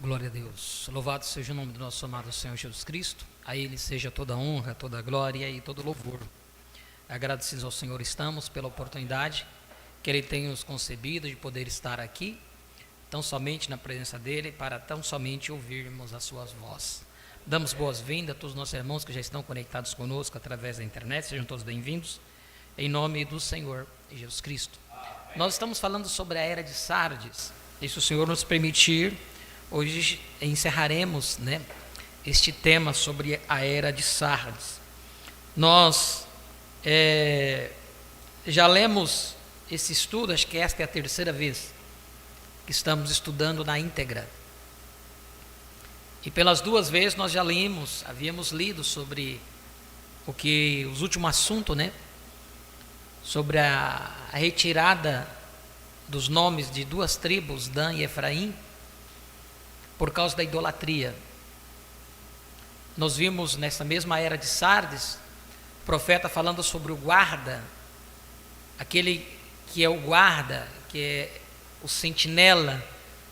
Glória a Deus. Louvado seja o nome do nosso amado Senhor Jesus Cristo. A Ele seja toda a honra, toda a glória e todo o louvor. Agradecidos ao Senhor estamos pela oportunidade que Ele tem nos concedido de poder estar aqui, tão somente na presença dEle, para tão somente ouvirmos as suas vozes. Damos boas-vindas a todos os nossos irmãos que já estão conectados conosco através da internet. Sejam todos bem-vindos, em nome do Senhor Jesus Cristo. Nós estamos falando sobre a era de Sardes, e se o Senhor nos permitir, hoje encerraremos, este tema sobre a era de Sardes. Nós já lemos esse estudo, acho que esta é a terceira vez que estamos estudando na íntegra. E pelas duas vezes nós já havíamos lido sobre os últimos assuntos, sobre a retirada dos nomes de duas tribos, Dan e Efraim, por causa da idolatria. Nós vimos nessa mesma era de Sardes, o profeta falando sobre o guarda, aquele que é o guarda, que é o sentinela.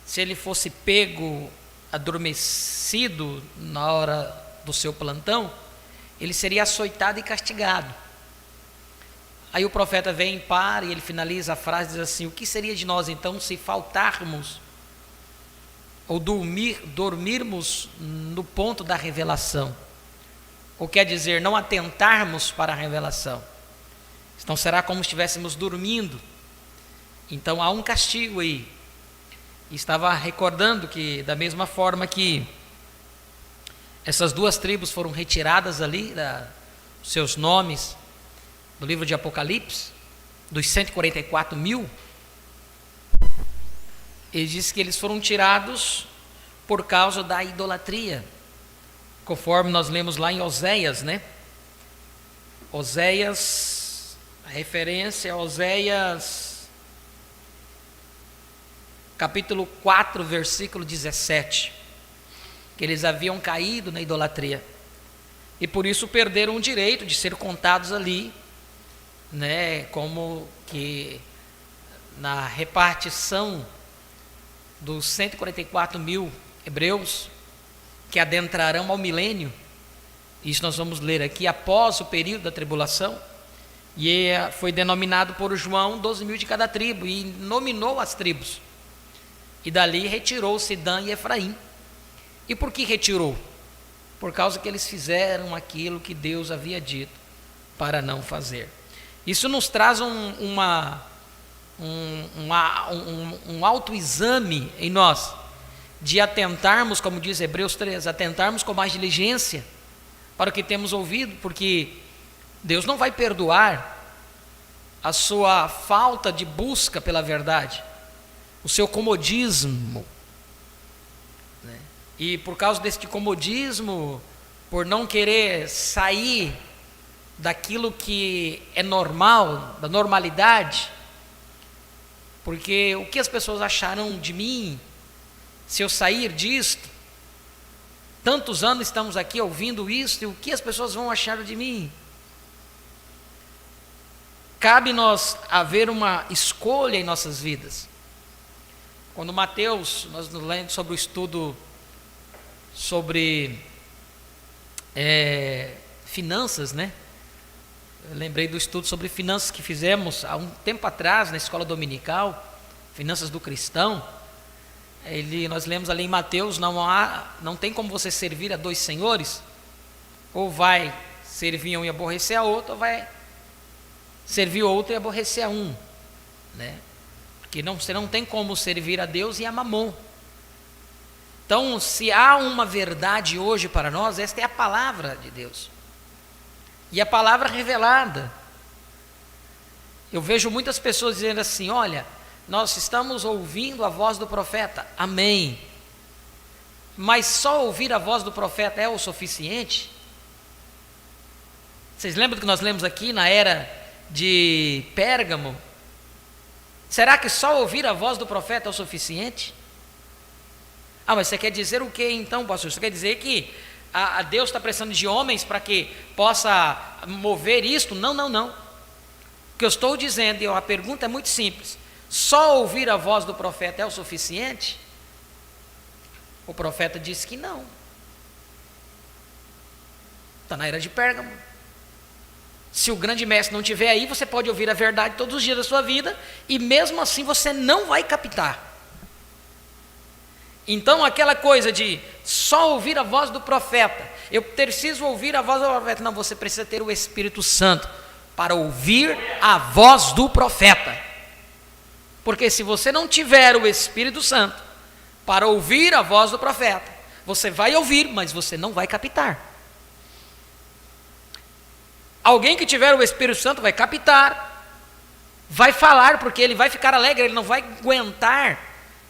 Se ele fosse pego adormecido na hora do seu plantão, ele seria açoitado e castigado. Aí o profeta vem, para, e ele finaliza a frase, diz assim: o que seria de nós então se faltarmos ou dormirmos no ponto da revelação? Ou quer dizer, não atentarmos para a revelação. Então será como se estivéssemos dormindo. Então há um castigo aí. E estava recordando que, da mesma forma que essas duas tribos foram retiradas ali, seus nomes, do livro de Apocalipse, dos 144 mil, ele diz que eles foram tirados por causa da idolatria, conforme nós lemos lá em Oséias, Oséias, a referência é Oséias, capítulo 4, versículo 17, que eles haviam caído na idolatria, e por isso perderam o direito de ser contados ali, como que na repartição dos 144 mil hebreus que adentrarão ao milênio. Isso nós vamos ler aqui após o período da tribulação, e foi denominado por João 12 mil de cada tribo, e nominou as tribos, e dali retirou-se Dan e Efraim. E por que retirou? Por causa que eles fizeram aquilo que Deus havia dito para não fazer. Isso nos traz um autoexame em nós, de atentarmos, como diz Hebreus 3, atentarmos com mais diligência para o que temos ouvido, porque Deus não vai perdoar a sua falta de busca pela verdade, o seu comodismo, e por causa deste comodismo, por não querer sair daquilo que é normal, da normalidade, porque o que as pessoas acharão de mim se eu sair disto? Tantos anos estamos aqui ouvindo isso, e o que as pessoas vão achar de mim? Cabe nós haver uma escolha em nossas vidas. Quando Mateus, nós lemos sobre o estudo sobre finanças, Eu lembrei do estudo sobre finanças que fizemos há um tempo atrás na escola dominical, Finanças do Cristão. Nós lemos ali em Mateus, não tem como você servir a dois senhores, ou vai servir um e aborrecer a outro, ou vai servir outro e aborrecer a um, porque você não tem como servir a Deus e a Mamon. Então, se há uma verdade hoje para nós, esta é a palavra de Deus, e a palavra revelada. Eu vejo muitas pessoas dizendo assim: olha, nós estamos ouvindo a voz do profeta, amém, mas só ouvir a voz do profeta é o suficiente? Vocês lembram do que nós lemos aqui na era de Pérgamo? Será que só ouvir a voz do profeta é o suficiente? Mas você quer dizer o que então, pastor? Você quer dizer que a Deus está precisando de homens para que possa mover isto? Não. O que eu estou dizendo, e a pergunta é muito simples: só ouvir a voz do profeta é o suficiente? O profeta disse que não. Está na era de Pérgamo. Se o grande mestre não estiver aí, você pode ouvir a verdade todos os dias da sua vida, e mesmo assim você não vai captar. Então aquela coisa de só ouvir a voz do profeta, eu preciso ouvir a voz do profeta. Não, você precisa ter o Espírito Santo para ouvir a voz do profeta. Porque se você não tiver o Espírito Santo para ouvir a voz do profeta, você vai ouvir, mas você não vai captar. Alguém que tiver o Espírito Santo vai captar, vai falar, porque ele vai ficar alegre, ele não vai aguentar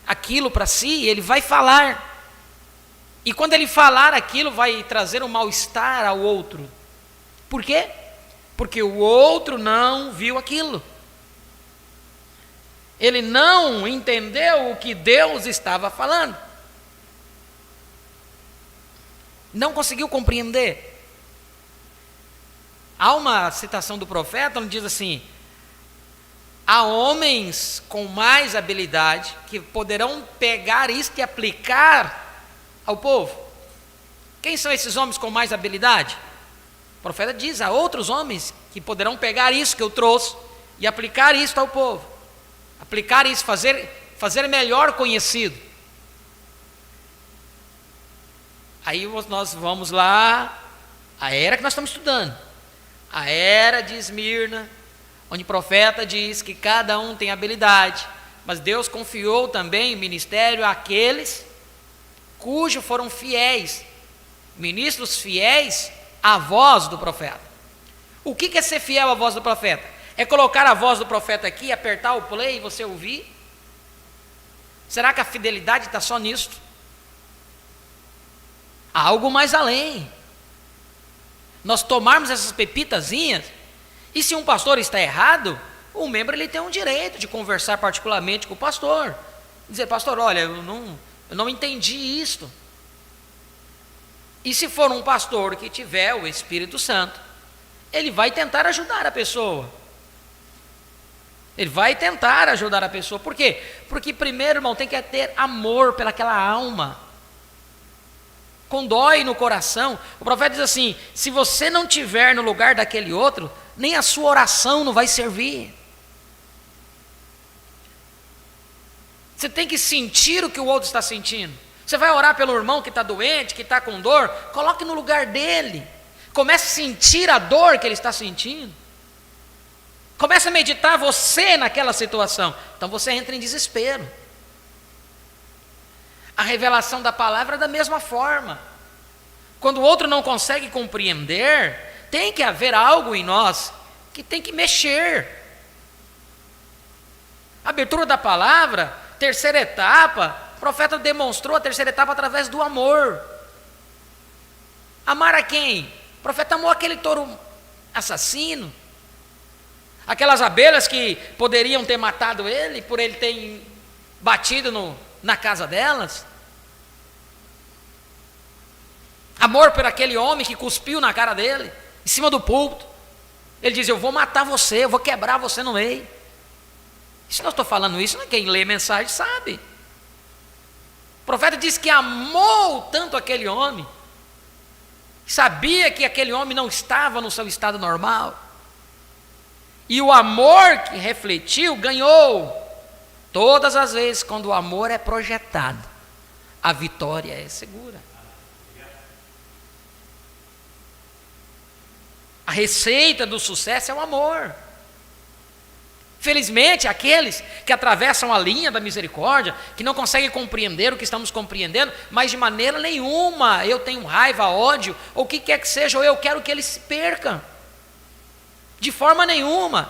aquilo para si, ele vai falar. E quando ele falar aquilo, vai trazer um mal-estar ao outro. Por quê? Porque o outro não viu aquilo. Ele não entendeu o que Deus estava falando. Não conseguiu compreender. Há uma citação do profeta onde diz assim: há homens com mais habilidade que poderão pegar isto e aplicar ao povo. Quem são esses homens com mais habilidade? O profeta diz: há outros homens que poderão pegar isso que eu trouxe e aplicar isso ao povo. Aplicar isso, fazer melhor conhecido. Aí nós vamos lá, a era que nós estamos estudando. A era de Esmirna, onde o profeta diz que cada um tem habilidade, mas Deus confiou também o ministério àqueles cujos foram fiéis, ministros fiéis à voz do profeta. O que é ser fiel à voz do profeta? É colocar a voz do profeta aqui, apertar o play e você ouvir? Será que a fidelidade está só nisso? Há algo mais além. Nós tomarmos essas pepitazinhas, e se um pastor está errado, o membro ele tem um direito de conversar particularmente com o pastor, dizer: pastor, olha, eu não entendi isto. E se for um pastor que tiver o Espírito Santo, ele vai tentar ajudar a pessoa. Ele vai tentar ajudar a pessoa. Por quê? Porque primeiro, irmão, tem que ter amor pelaquela alma. Condói no coração. O profeta diz assim: se você não tiver no lugar daquele outro, nem a sua oração não vai servir. Você tem que sentir o que o outro está sentindo. Você vai orar pelo irmão que está doente, que está com dor, coloque no lugar dele. Comece a sentir a dor que ele está sentindo. Comece a meditar você naquela situação. Então você entra em desespero. A revelação da palavra é da mesma forma. Quando o outro não consegue compreender, tem que haver algo em nós que tem que mexer. A abertura da palavra, terceira etapa, o profeta demonstrou a terceira etapa através do amor. Amar a quem? O profeta amou aquele touro assassino, aquelas abelhas que poderiam ter matado ele, por ele ter batido na casa delas. Amor por aquele homem que cuspiu na cara dele, em cima do púlpito. Ele diz: eu vou matar você, eu vou quebrar você no meio. E se não estou falando isso, quem lê a mensagem sabe. O profeta diz que amou tanto aquele homem, sabia que aquele homem não estava no seu estado normal, e o amor que refletiu ganhou. Todas as vezes quando o amor é projetado, a vitória é segura. A receita do sucesso é o amor. Felizmente, aqueles que atravessam a linha da misericórdia, que não conseguem compreender o que estamos compreendendo, mas de maneira nenhuma eu tenho raiva, ódio, ou o que quer que seja, ou eu quero que eles se percam. De forma nenhuma.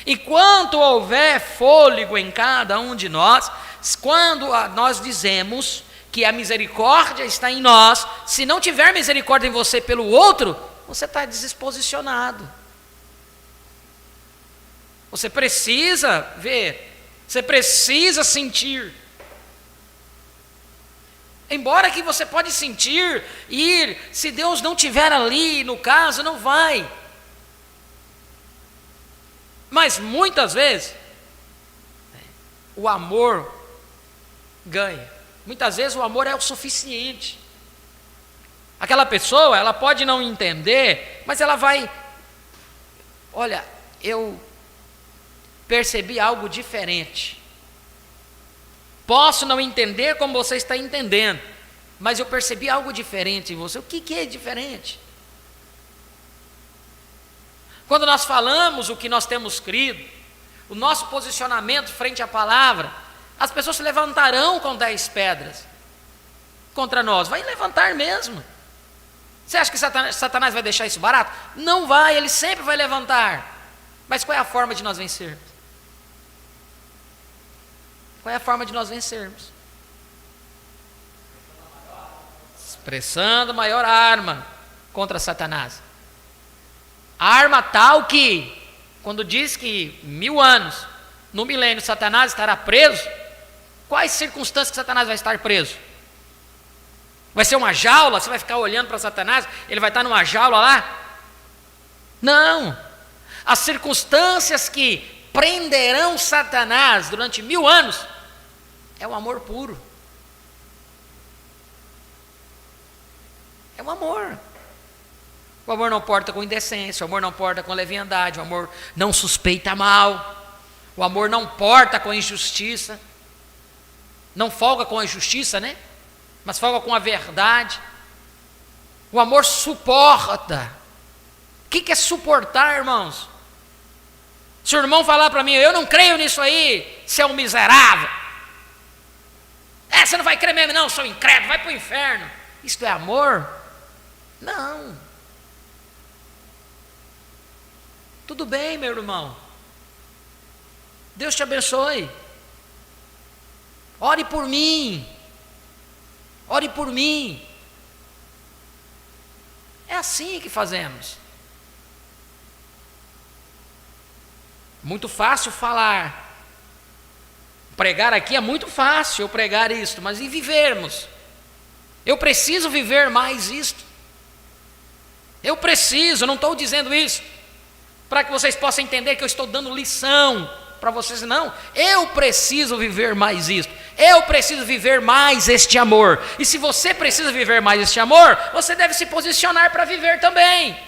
Enquanto houver fôlego em cada um de nós, quando nós dizemos que a misericórdia está em nós, se não tiver misericórdia em você pelo outro, você está desposicionado. Você precisa ver, você precisa sentir. Embora que você pode sentir, ir, se Deus não estiver ali, no caso, não vai. Mas muitas vezes, o amor ganha. Muitas vezes o amor é o suficiente. Aquela pessoa, ela pode não entender, mas ela vai, olha, eu percebi algo diferente. Posso não entender como você está entendendo, mas eu percebi algo diferente em você. O que é diferente? Quando nós falamos o que nós temos crido, o nosso posicionamento frente à palavra, as pessoas se levantarão com 10 pedras contra nós. Vai levantar mesmo. Você acha que Satanás vai deixar isso barato? Não vai, ele sempre vai levantar. Mas qual é a forma de nós vencermos? Qual é a forma de nós vencermos? Expressando maior arma contra Satanás. Arma tal que, quando diz que 1000 anos, no milênio, Satanás estará preso, quais circunstâncias que Satanás vai estar preso? Vai ser uma jaula? Você vai ficar olhando para Satanás? Ele vai estar numa jaula lá? Não. As circunstâncias que prenderão Satanás durante 1000 anos é o amor puro. É o amor. O amor não porta com indecência, o amor não porta com leviandade, o amor não suspeita mal, o amor não porta com injustiça, não folga com a injustiça, né? Mas folga com a verdade. O amor suporta. O que é suportar, irmãos? Se o irmão falar para mim, eu não creio nisso aí, você é um miserável. Você não vai crer mesmo não, sou incrédulo, vai para o inferno. Isto é amor? Não. Tudo bem, meu irmão. Deus te abençoe. Ore por mim. Ore por mim. É assim que fazemos. Muito fácil falar. Pregar aqui é muito fácil eu pregar isto, mas e vivermos? Eu preciso viver mais isto. Eu preciso, não estou dizendo isso para que vocês possam entender que eu estou dando lição para vocês, não. Eu preciso viver mais isto. Eu preciso viver mais este amor. E se você precisa viver mais este amor, você deve se posicionar para viver também.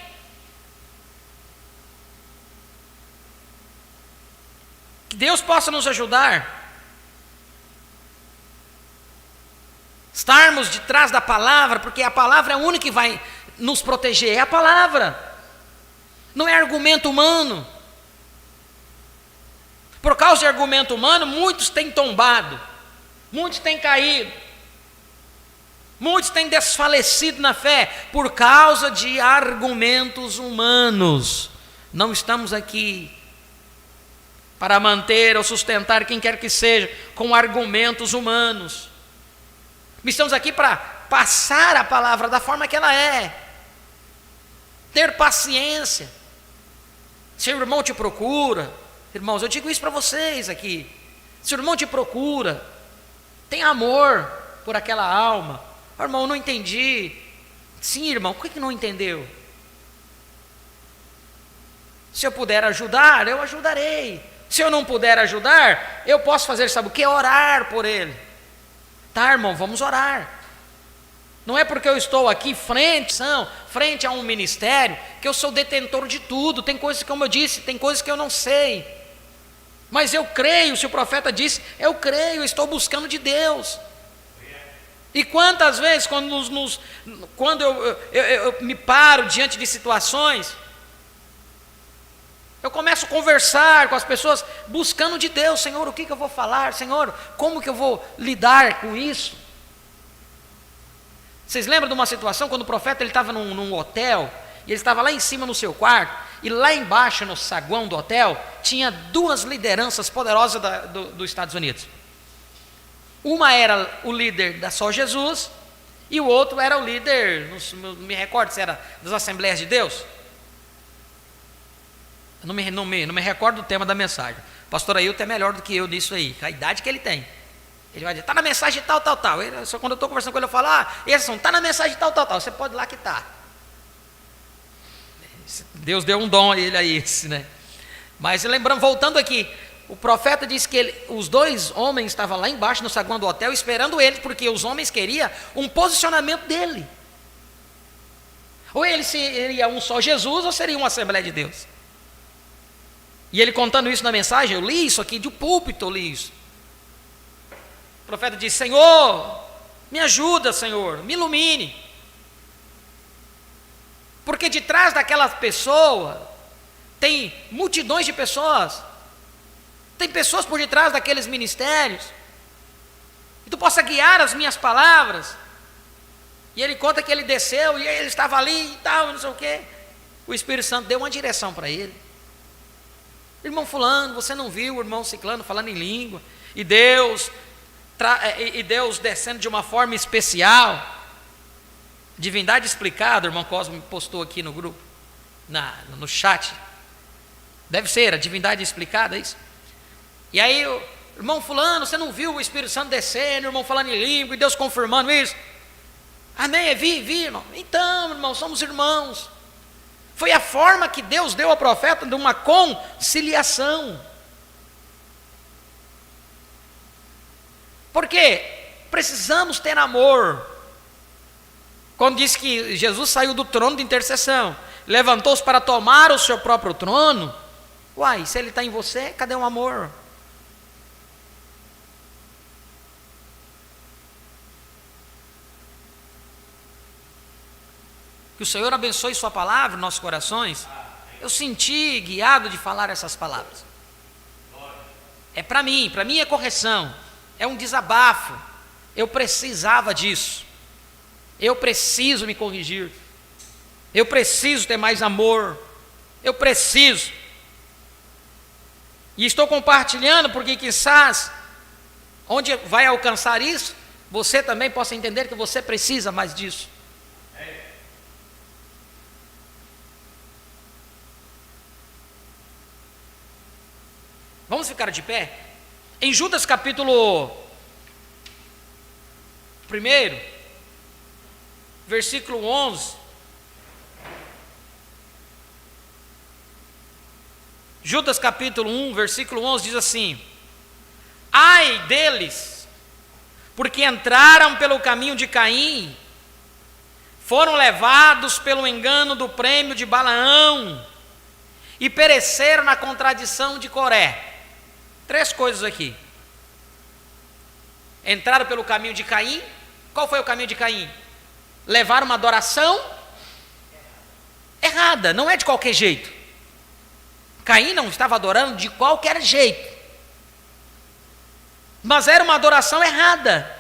Que Deus possa nos ajudar. Estarmos de trás da palavra, porque a palavra é a única que vai nos proteger. É a palavra. Não é argumento humano. Por causa de argumento humano, muitos têm tombado, muitos têm caído, muitos têm desfalecido na fé, por causa de argumentos humanos. Não estamos aqui para manter ou sustentar quem quer que seja com argumentos humanos. Estamos aqui para passar a palavra da forma que ela é, ter paciência. Se o irmão te procura, irmãos, eu digo isso para vocês aqui. Se o irmão te procura, tem amor por aquela alma. Oh, irmão, não entendi. Sim, irmão, por que não entendeu? Se eu puder ajudar, eu ajudarei. Se eu não puder ajudar, eu posso fazer, sabe o que? Orar por ele. Tá, irmão, vamos orar. Não é porque eu estou aqui frente a um ministério, que eu sou detentor de tudo. Tem coisas, como eu disse, tem coisas que eu não sei. Mas eu creio, se o profeta disse, eu creio, eu estou buscando de Deus. E quantas vezes, quando eu me paro diante de situações, eu começo a conversar com as pessoas, buscando de Deus. Senhor, o que eu vou falar? Senhor, como que eu vou lidar com isso? Vocês lembram de uma situação quando o profeta ele estava num hotel, e ele estava lá em cima no seu quarto, e lá embaixo no saguão do hotel, tinha 2 lideranças poderosas dos Estados Unidos. Uma era o líder da Só Jesus, e o outro era o líder, não me recordo se era das Assembleias de Deus. Não me recordo do tema da mensagem. O pastor Ailton é melhor do que eu nisso aí, a idade que ele tem. Ele vai dizer, está na mensagem tal. Só quando eu estou conversando com ele, eu falo, esse está na mensagem tal. Você pode ir lá que está. Deus deu um dom a ele a esse, né? Mas lembrando, voltando aqui, o profeta disse que os dois homens estavam lá embaixo no saguão do hotel esperando ele, porque os homens queriam um posicionamento dele. Ou ele seria um só Jesus, ou seria uma Assembleia de Deus. E ele contando isso na mensagem, eu li isso aqui de púlpito, eu li isso. O profeta disse: Senhor, me ajuda, Senhor, me ilumine. Porque de trás daquela pessoa tem multidões de pessoas. Tem pessoas por detrás daqueles ministérios. E tu possa guiar as minhas palavras. E ele conta que ele desceu e ele estava ali e tal, não sei o quê. O Espírito Santo deu uma direção para ele. Irmão fulano, você não viu o irmão ciclano falando em língua? E Deus descendo de uma forma especial. Divindade explicada, o irmão Cosme postou aqui no grupo, no chat. Deve ser, a divindade explicada, é isso? E aí, irmão fulano, você não viu o Espírito Santo descendo, o irmão falando em língua, e Deus confirmando isso? Amém, vi, irmão. Então, irmão, somos irmãos. Foi a forma que Deus deu ao profeta de uma conciliação. Porque precisamos ter amor. Quando diz que Jesus saiu do trono de intercessão, levantou-se para tomar o seu próprio trono, uai, se ele está em você, cadê o amor? Que o Senhor abençoe sua palavra em nossos corações. Eu senti guiado de falar essas palavras. É para mim é correção, é um desabafo. Eu precisava disso. Eu preciso me corrigir. Eu preciso ter mais amor. Eu preciso. E estou compartilhando porque quizás, onde vai alcançar isso, você também possa entender que você precisa mais disso. Vamos ficar de pé? Em Judas capítulo 1, versículo 11. Judas capítulo 1, versículo 11 diz assim: ai deles, porque entraram pelo caminho de Caim, foram levados pelo engano do prêmio de Balaão, e pereceram na contradição de Coré. 3 coisas aqui. Entraram pelo caminho de Caim. Qual foi o caminho de Caim? Levaram uma adoração errada, não é de qualquer jeito. Caim não estava adorando de qualquer jeito, mas era uma adoração errada.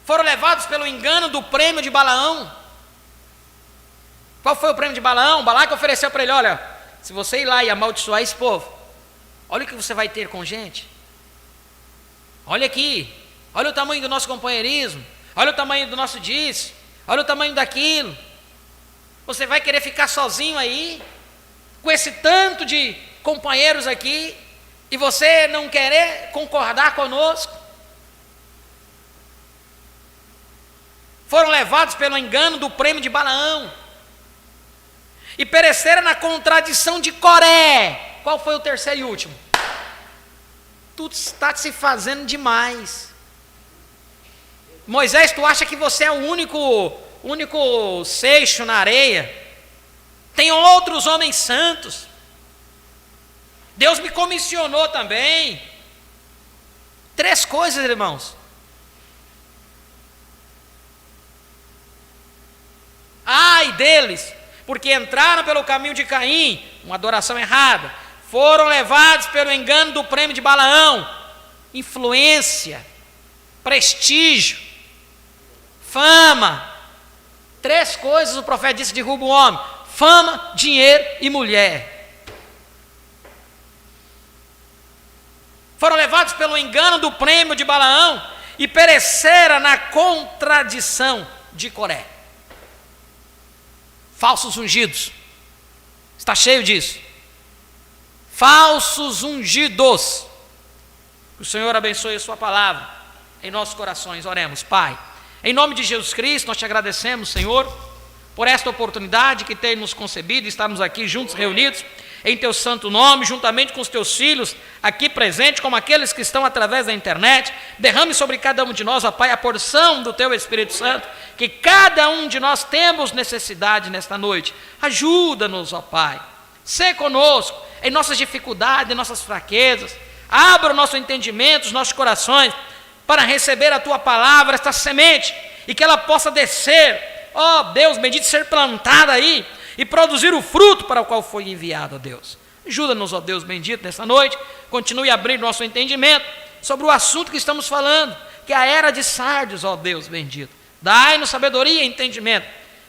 Foram levados pelo engano do prêmio de Balaão. Qual foi o prêmio de Balaão? Balaque ofereceu para ele: olha, se você ir lá e amaldiçoar esse povo, olha o que você vai ter com gente. Olha aqui, olha o tamanho do nosso companheirismo, olha o tamanho do nosso disso, olha o tamanho daquilo. Você vai querer ficar sozinho aí, com esse tanto de companheiros aqui, e você não querer concordar conosco? Foram levados pelo engano do prêmio de Balaão, e pereceram na contradição de Coré. Qual foi o terceiro e último? Tudo está se fazendo demais. Moisés, tu acha que você é o único seixo na areia? Tem outros homens santos. Deus me comissionou também. 3 coisas, irmãos. Ai deles, porque entraram pelo caminho de Caim, uma adoração errada, foram levados pelo engano do prêmio de Balaão, influência, prestígio, fama. 3 coisas o profeta disse: derruba o homem: fama, dinheiro e mulher. Foram levados pelo engano do prêmio de Balaão e pereceram na contradição de Coré. Falsos ungidos, está cheio disso. Falsos ungidos. Que o Senhor abençoe a sua palavra em nossos corações. Oremos. Pai, em nome de Jesus Cristo, nós te agradecemos, Senhor, por esta oportunidade que tem nos concedido, estarmos aqui juntos, reunidos, em Teu santo nome, juntamente com os Teus filhos, aqui presentes, como aqueles que estão através da internet. Derrame sobre cada um de nós, ó Pai, a porção do Teu Espírito Santo, que cada um de nós temos necessidade nesta noite. Ajuda-nos, ó Pai, sê conosco, em nossas dificuldades, em nossas fraquezas. Abra o nosso entendimento, os nossos corações, para receber a Tua palavra, esta semente, e que ela possa descer, ó Deus bendito, ser plantada aí, e produzir o fruto para o qual foi enviado, ó Deus. Ajuda-nos, ó Deus bendito, nessa noite. Continue a abrir nosso entendimento sobre o assunto que estamos falando, que é a era de Sardes, ó Deus bendito. Dai-nos sabedoria e entendimento,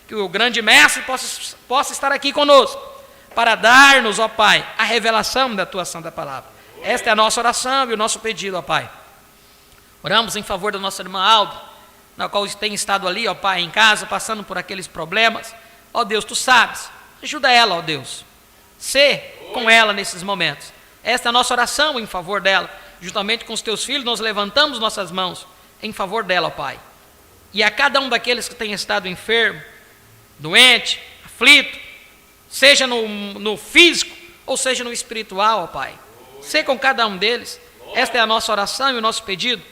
que o grande mestre possa estar aqui conosco, para dar-nos, ó Pai, a revelação da Tua santa palavra. Esta é a nossa oração e o nosso pedido, ó Pai. Oramos em favor da nossa irmã Aldo, na qual tem estado ali, ó Pai, em casa, passando por aqueles problemas. Ó Deus, Tu sabes, ajuda ela, ó Deus, sê com ela nesses momentos. Esta é a nossa oração em favor dela, juntamente com os Teus filhos, nós levantamos nossas mãos em favor dela, ó Pai. E a cada um daqueles que tem estado enfermo, doente, aflito, seja no físico, ou seja no espiritual, ó Pai, sê com cada um deles. Esta é a nossa oração e o nosso pedido,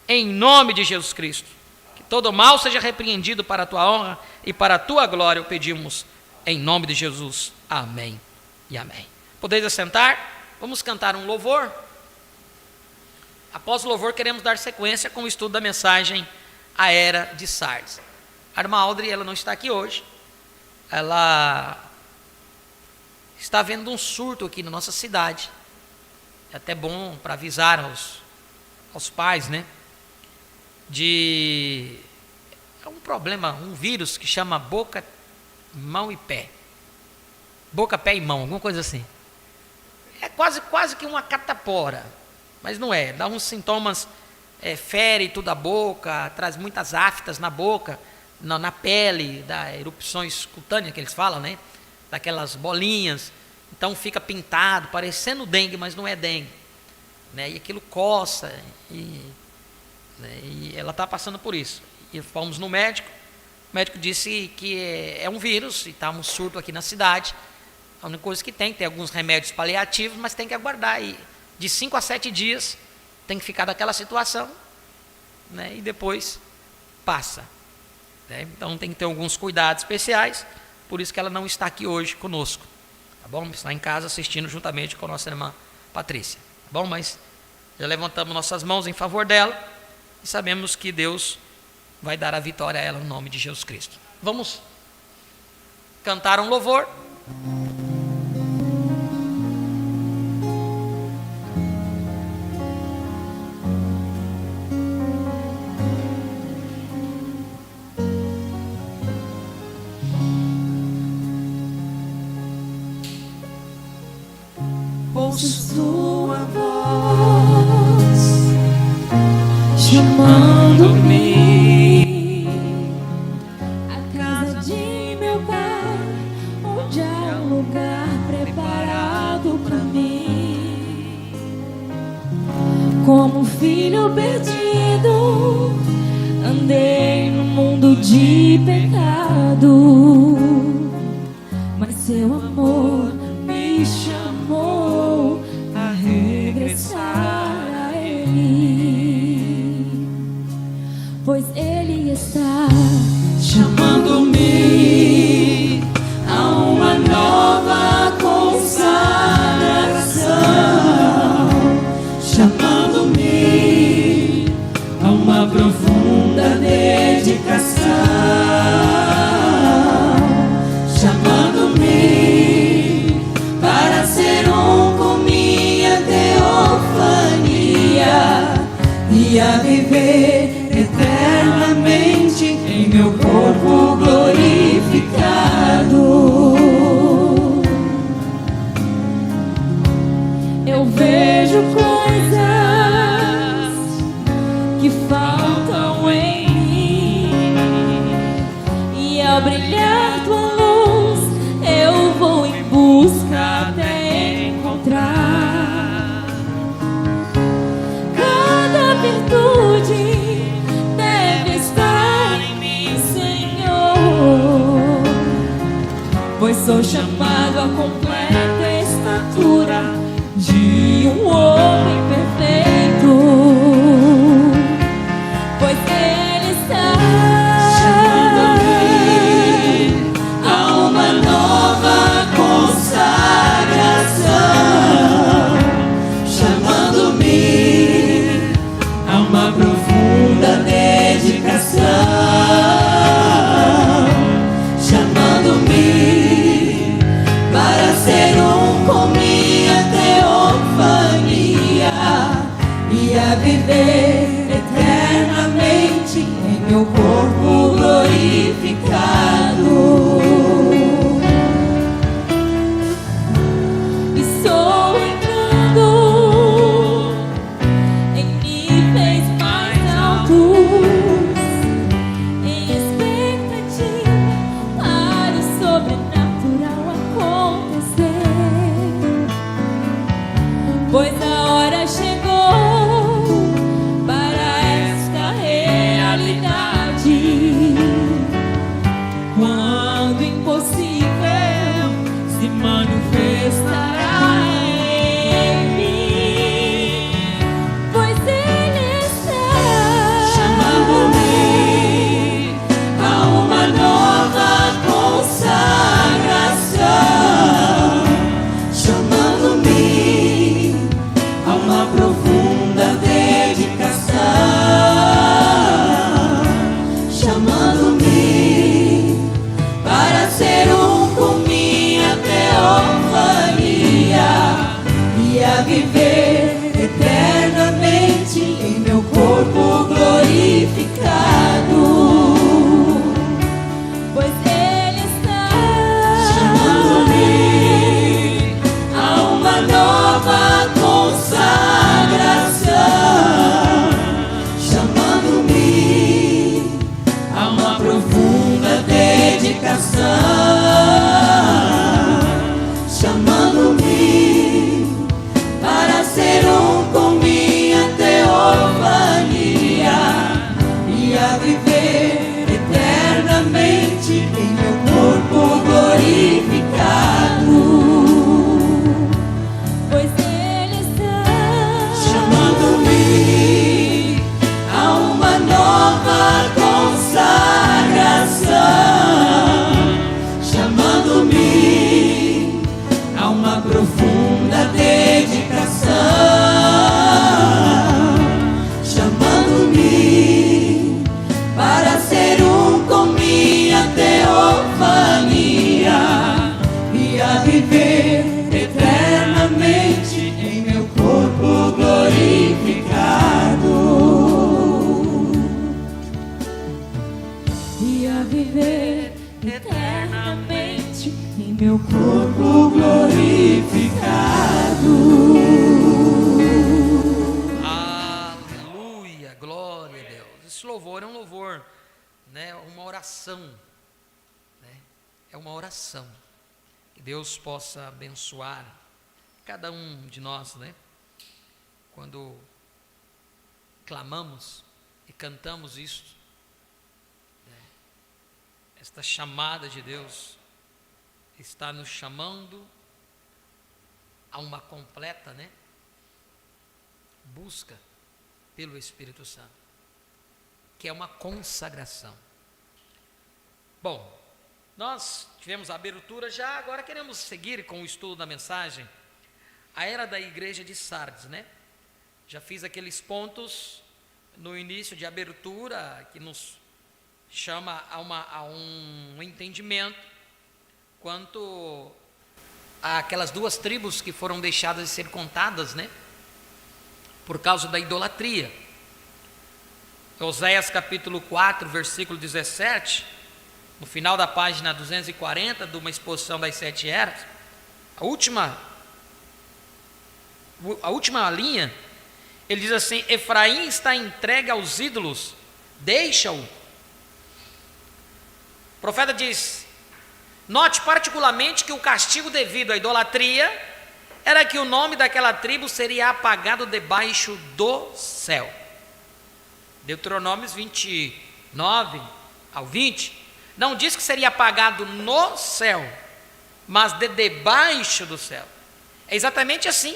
em nome de Jesus Cristo. Todo mal seja repreendido para a Tua honra e para a Tua glória, o pedimos em nome de Jesus. Amém e amém. Podeis assentar, vamos cantar um louvor. Após o louvor, queremos dar sequência com o estudo da mensagem A Era de Sardes. A irmã Audrey, ela não está aqui hoje, ela está havendo um surto aqui na nossa cidade. É até bom para avisar aos pais, né? É um problema, um vírus que chama boca, mão e pé. Boca, pé e mão, alguma coisa assim. É quase que uma catapora, mas não é. Dá uns sintomas, fere toda a boca, traz muitas aftas na boca, na pele, dá erupções cutâneas que eles falam, né? Daquelas bolinhas. Então fica pintado, parecendo dengue, mas não é dengue, né? E aquilo coça e ela está passando por isso. E fomos no médico, o médico disse que é um vírus, e está um surto aqui na cidade. A única coisa que tem alguns remédios paliativos, mas tem que aguardar aí, de 5 a 7 dias, tem que ficar daquela situação, né, e depois passa, né? Então tem que ter alguns cuidados especiais, por isso que ela não está aqui hoje conosco, tá bom? Está em casa assistindo juntamente com a nossa irmã Patrícia, tá bom? Mas já levantamos nossas mãos em favor dela, e sabemos que Deus vai dar a vitória a ela no nome de Jesus Cristo. Vamos cantar um louvor. Ouço sua voz chamando-me à casa de meu pai, onde há um lugar preparado para mim. Como filho perdido, andei no mundo de pecado, mas seu amor me chamou a regressar a Ele, pois Ele está chamando-me a uma nova consagração, chamando-me a uma profunda dedicação, chamando-me para ser um com minha teofania e a viver eternamente em meu corpo glorificado. Eu vejo coisas que faltam em mim, e ao brilhar tua luz eu vou em busca até encontrar. Cada virtude deve estar em mim, Senhor, sou chamado a completa estatura de um homem perfeito, pois Ele está chamando-me a uma nova consagração, chamando-me a uma profunda dedicação, chamando-me para ser um com minha teofania e a viver eternamente em meu corpo glorificado. Estou entrando em níveis mais altos, em expectativa para o sobrenatural acontecer, pois a hora chegou para esta realidade, quando o impossível se manifestará em mim, pois Ele está chamando-me a uma nova consagração, chamando-me a uma profunda dedicação, chamando-me para ser um com minha teofania e a viver eternamente em meu corpo glorificado, pois Ele está chamando-me a uma nova consagração, chamando-me a uma profunda dedicação, chamando-me para ser um com minha teofania e a viver eternamente em meu corpo glorificado, pois Ele está chamando-me a uma nova consagração, chamando-me a uma profunda dedicação, chamando-me para ser um com minha teofania e a viver eternamente em meu corpo glorificado, e a viver eternamente em meu corpo glorificado. Aleluia, glória a Deus. Esse louvor é um louvor, né, uma oração, né? É uma oração. Que Deus possa abençoar cada um de nós, né? Quando clamamos e cantamos isto, né? Esta chamada de Deus está nos chamando a uma completa, né, busca pelo Espírito Santo, que é uma consagração. Bom, nós tivemos a abertura já, agora queremos seguir com o estudo da mensagem, a era da igreja de Sardes, né? Já fiz aqueles pontos no início de abertura que nos chama a um entendimento quanto àquelas duas tribos que foram deixadas de ser contadas, né? Por causa da idolatria. Oséias capítulo 4, versículo 17, no final da página 240 de uma exposição das 7 eras, a última linha, ele diz assim: Efraim está entregue aos ídolos, deixa-o. O profeta diz: note particularmente que o castigo devido à idolatria era que o nome daquela tribo seria apagado debaixo do céu. Deuteronômios 29 ao 20 não diz que seria apagado no céu, mas de debaixo do céu. É exatamente assim,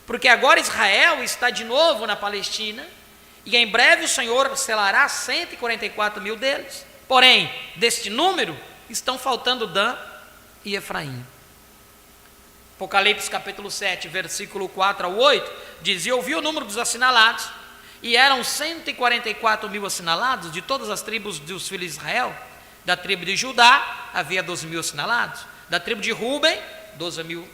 porque agora Israel está de novo na Palestina, e em breve o Senhor selará 144 mil deles. Porém, deste número, estão faltando Dan e Efraim. Apocalipse capítulo 7, versículo 4 ao 8, diz: e ouvi o número dos assinalados, e eram 144 mil assinalados de todas as tribos dos filhos de Israel. Da tribo de Judá havia 12 mil assinalados, da tribo de Ruben, 12 mil,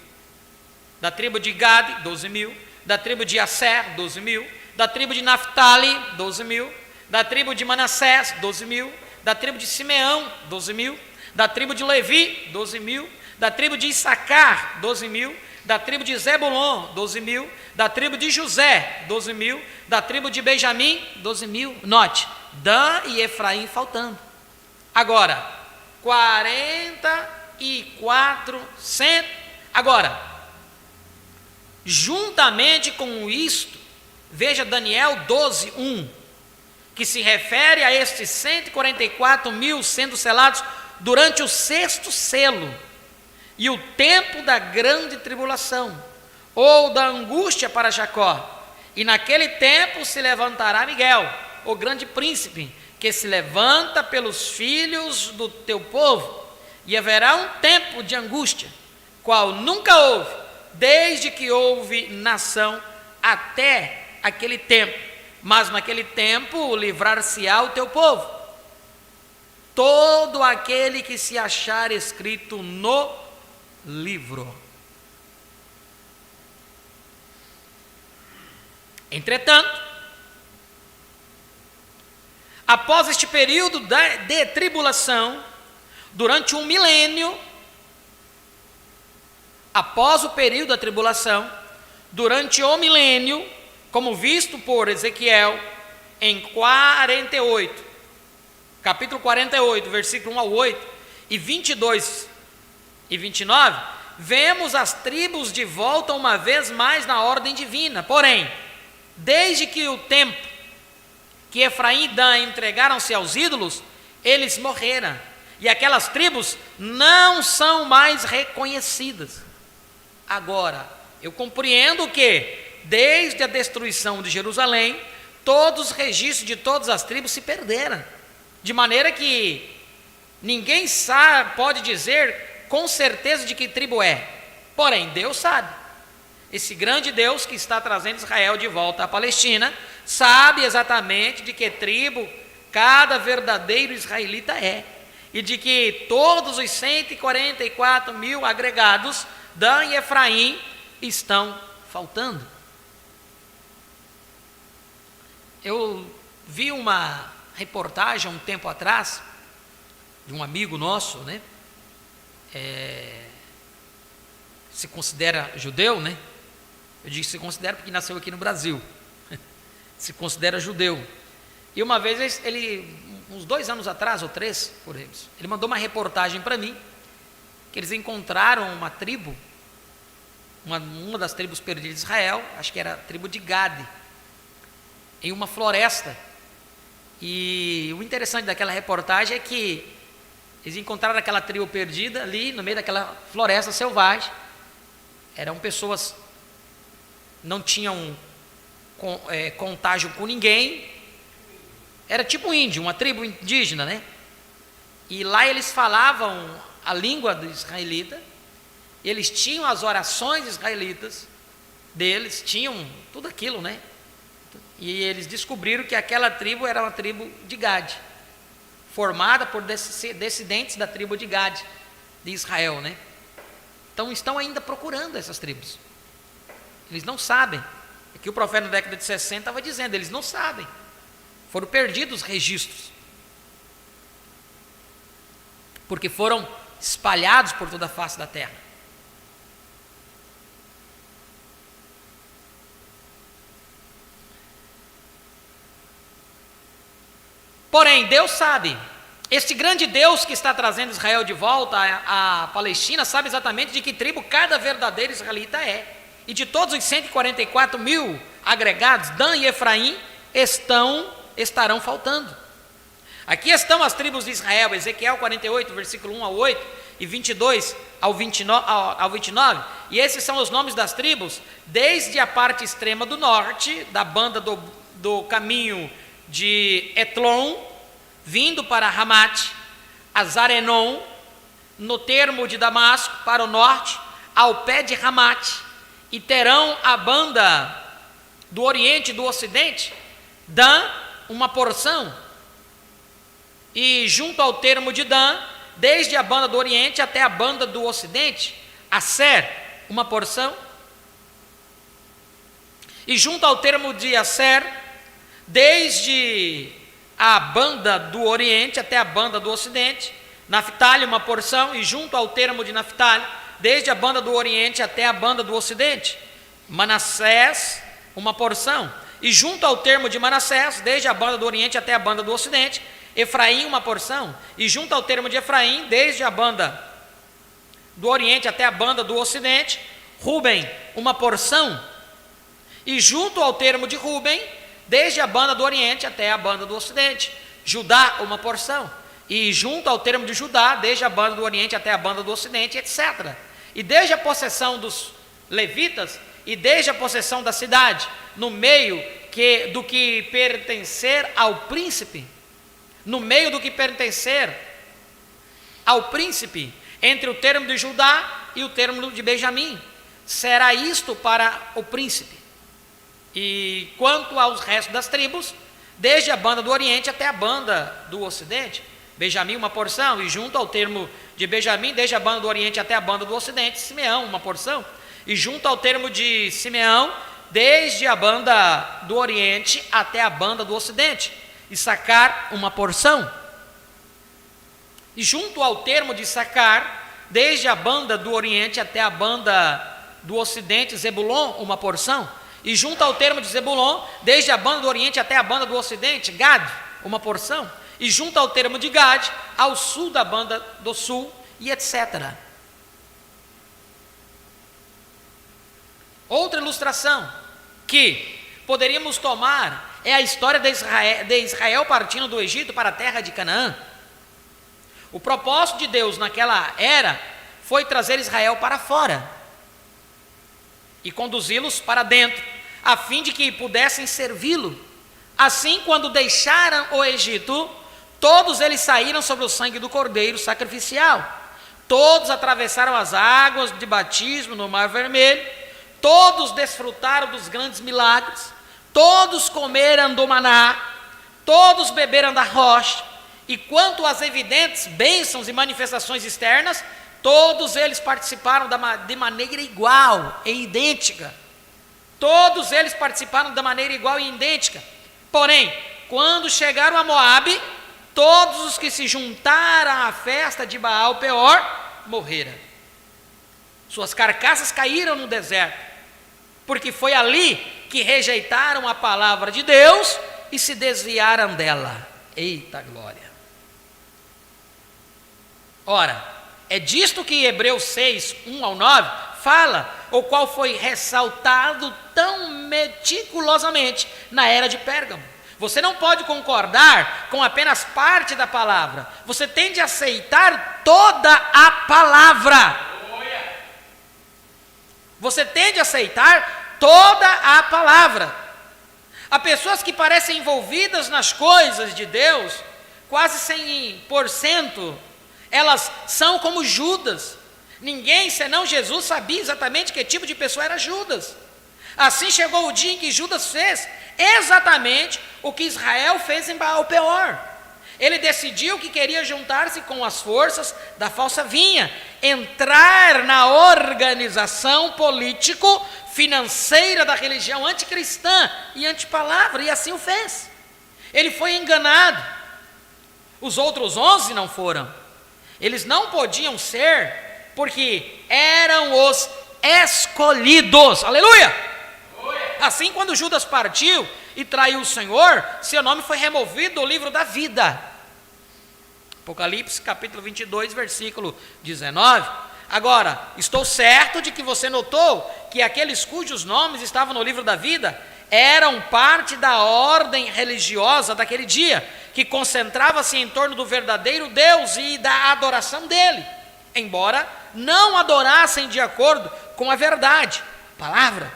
da tribo de Gade, 12 mil, da tribo de Aser, 12 mil, da tribo de Naphtali, 12 mil, da tribo de Manassés, 12 mil, da tribo de Simeão, 12 mil, da tribo de Levi, 12 mil, da tribo de Issacar, 12 mil, da tribo de Zebulon, 12 mil, da tribo de José, 12 mil, da tribo de Benjamim, 12 mil. Note, Dan e Efraim faltando. Agora, 4400. Agora, juntamente com isto, veja Daniel 12, 1, que se refere a estes 144 mil sendo selados durante o 6º selo, e o tempo da grande tribulação, ou da angústia para Jacó. E naquele tempo se levantará Miguel, o grande príncipe, que se levanta pelos filhos do teu povo, e haverá um tempo de angústia, qual nunca houve, desde que houve nação até aquele tempo. Mas naquele tempo livrar-se-á o teu povo, todo aquele que se achar escrito no livro. Entretanto, após este período de tribulação, durante um milênio, após o período da tribulação, durante o milênio, como visto por Ezequiel em 48, capítulo 48, versículo 1 ao 8, e 22 e 29, vemos as tribos de volta uma vez mais na ordem divina. Porém, desde que o tempo que Efraim e Dan entregaram-se aos ídolos, eles morreram, e aquelas tribos não são mais reconhecidas. Agora, eu compreendo que, desde a destruição de Jerusalém, todos os registros de todas as tribos se perderam, de maneira que ninguém sabe, pode dizer com certeza de que tribo é. Porém, Deus sabe. Esse grande Deus que está trazendo Israel de volta à Palestina, sabe exatamente de que tribo cada verdadeiro israelita é, e de que todos os 144 mil agregados, Dan e Efraim, estão faltando. Eu vi uma reportagem um tempo atrás, de um amigo nosso, né? Se considera judeu, né? Eu digo se considera porque nasceu aqui no Brasil. Se considera judeu. E uma vez ele, uns 2 anos atrás, ou 3, por eles, ele mandou uma reportagem para mim, que eles encontraram uma tribo, uma das tribos perdidas de Israel, acho que era a tribo de Gade, em uma floresta. E o interessante daquela reportagem é que eles encontraram aquela tribo perdida ali no meio daquela floresta selvagem. Eram pessoas, não tinham contágio com ninguém. Era tipo índio, uma tribo indígena, né? E lá eles falavam a língua do israelita, eles tinham as orações israelitas deles, tinham tudo aquilo, né? E eles descobriram que aquela tribo era uma tribo de Gade, formada por descendentes da tribo de Gade, de Israel, né? Então estão ainda procurando essas tribos. Eles não sabem. Aqui o profeta na década de 60 estava dizendo, eles não sabem. Foram perdidos os registros, porque foram espalhados por toda a face da terra. Porém, Deus sabe, este grande Deus que está trazendo Israel de volta à Palestina, sabe exatamente de que tribo cada verdadeiro israelita é. E de todos os 144 mil agregados, Dan e Efraim estarão faltando. Aqui estão as tribos de Israel, Ezequiel 48, versículo 1 a 8, e 22 ao 29, e esses são os nomes das tribos, desde a parte extrema do norte, da banda do caminho de Etlon, vindo para Ramate, a Zarenon, no termo de Damasco, para o norte, ao pé de Ramate, e terão a banda do oriente e do ocidente, Dan, uma porção, e junto ao termo de Dan, desde a banda do oriente até a banda do ocidente, Aser, uma porção, e junto ao termo de Aser, desde a banda do oriente até a banda do ocidente, Naftali, uma porção, e junto ao termo de Naftali, desde a banda do oriente até a banda do ocidente, Manassés, uma porção, e junto ao termo de Manassés, desde a banda do oriente até a banda do ocidente, Efraim, uma porção, e junto ao termo de Efraim, desde a banda do oriente até a banda do ocidente, Ruben, uma porção, e junto ao termo de Ruben, desde a banda do oriente até a banda do ocidente, Judá, uma porção, e junto ao termo de Judá, desde a banda do oriente até a banda do ocidente, etc. E desde a possessão dos levitas, e desde a possessão da cidade, no meio do que pertencer ao príncipe, entre o termo de Judá e o termo de Benjamim, será isto para o príncipe. E quanto aos restos das tribos, desde a banda do oriente até a banda do ocidente, Benjamim uma porção, e junto ao termo de Benjamim, desde a banda do oriente até a banda do ocidente, Simeão uma porção, e junto ao termo de Simeão, desde a banda do oriente até a banda do ocidente, Issacar uma porção, e junto ao termo de Issacar, desde a banda do oriente até a banda do ocidente, Zebulon uma porção, e junto ao termo de Zebulon, desde a banda do oriente até a banda do ocidente, Gad uma porção, e junto ao termo de Gad, ao sul da banda do sul, e etc. Outra ilustração que poderíamos tomar é a história de Israel partindo do Egito para a terra de Canaã. O propósito de Deus naquela era foi trazer Israel para fora e conduzi-los para dentro, a fim de que pudessem servi-lo. Assim, quando deixaram o Egito, todos eles saíram sobre o sangue do cordeiro sacrificial. Todos atravessaram as águas de batismo no Mar Vermelho. Todos desfrutaram dos grandes milagres. Todos comeram do maná. Todos beberam da rocha. E quanto às evidentes bênçãos e manifestações externas, todos eles participaram de maneira igual e idêntica. Todos eles participaram da maneira igual e idêntica. Porém, quando chegaram a Moabe, todos os que se juntaram à festa de Baal Peor morreram. Suas carcaças caíram no deserto, porque foi ali que rejeitaram a palavra de Deus e se desviaram dela. Eita glória! Ora, é disto que Hebreus 6, 1 ao 9 fala, o qual foi ressaltado tão meticulosamente na era de Pérgamo. Você não pode concordar com apenas parte da palavra, você tem de aceitar toda a palavra. Você tem de aceitar toda a palavra. Há pessoas que parecem envolvidas nas coisas de Deus, quase 100%, elas são como Judas. Ninguém, senão Jesus, sabia exatamente que tipo de pessoa era Judas. Assim chegou o dia em que Judas fez exatamente o que Israel fez em Baal Peor. Ele decidiu que queria juntar-se com as forças da falsa-vinha, entrar na organização político-financeira da religião anticristã e antipalavra, e assim o fez. Ele foi enganado. Os outros 11 não foram. Eles não podiam ser, porque eram os escolhidos. Aleluia! Assim, quando Judas partiu e traiu o Senhor, seu nome foi removido do livro da vida. Apocalipse capítulo 22, versículo 19. Agora, estou certo de que você notou que aqueles cujos nomes estavam no livro da vida eram parte da ordem religiosa daquele dia, que concentrava-se em torno do verdadeiro Deus e da adoração dele. embora não adorassem de acordo com a verdade, palavra.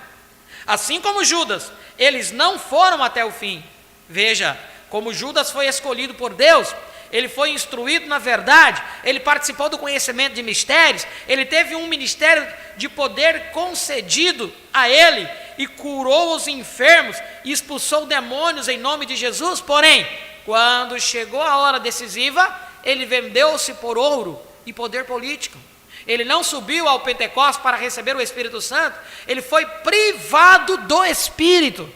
Assim como Judas, eles não foram até o fim. Veja, como Judas foi escolhido por Deus, ele foi instruído na verdade, ele participou do conhecimento de mistérios, ele teve um ministério de poder concedido a ele, e curou os enfermos, e expulsou demônios em nome de Jesus. Porém, quando chegou a hora decisiva, ele vendeu-se por ouro e poder político. Ele não subiu ao Pentecostes para receber o Espírito Santo, ele foi privado do Espírito.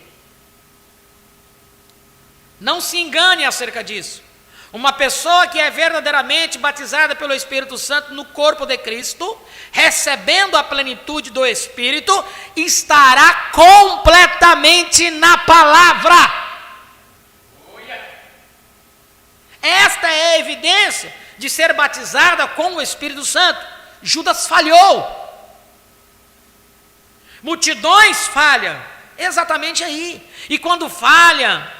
Não se engane acerca disso. Uma pessoa que é verdadeiramente batizada pelo Espírito Santo no corpo de Cristo, recebendo a plenitude do Espírito, estará completamente na palavra. Esta é a evidência de ser batizada com o Espírito Santo. Judas falhou. Multidões falham, exatamente aí. E quando falham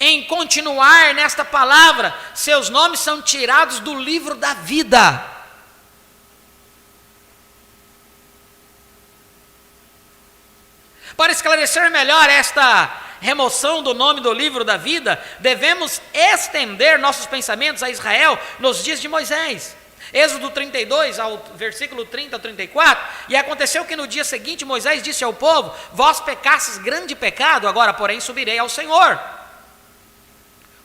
em continuar nesta palavra, seus nomes são tirados do livro da vida. Para esclarecer melhor esta remoção do nome do livro da vida, devemos estender nossos pensamentos a Israel nos dias de Moisés. Êxodo 32, ao versículo 30 ao 34, e aconteceu que no dia seguinte Moisés disse ao povo: vós pecastes grande pecado, agora porém subirei ao Senhor.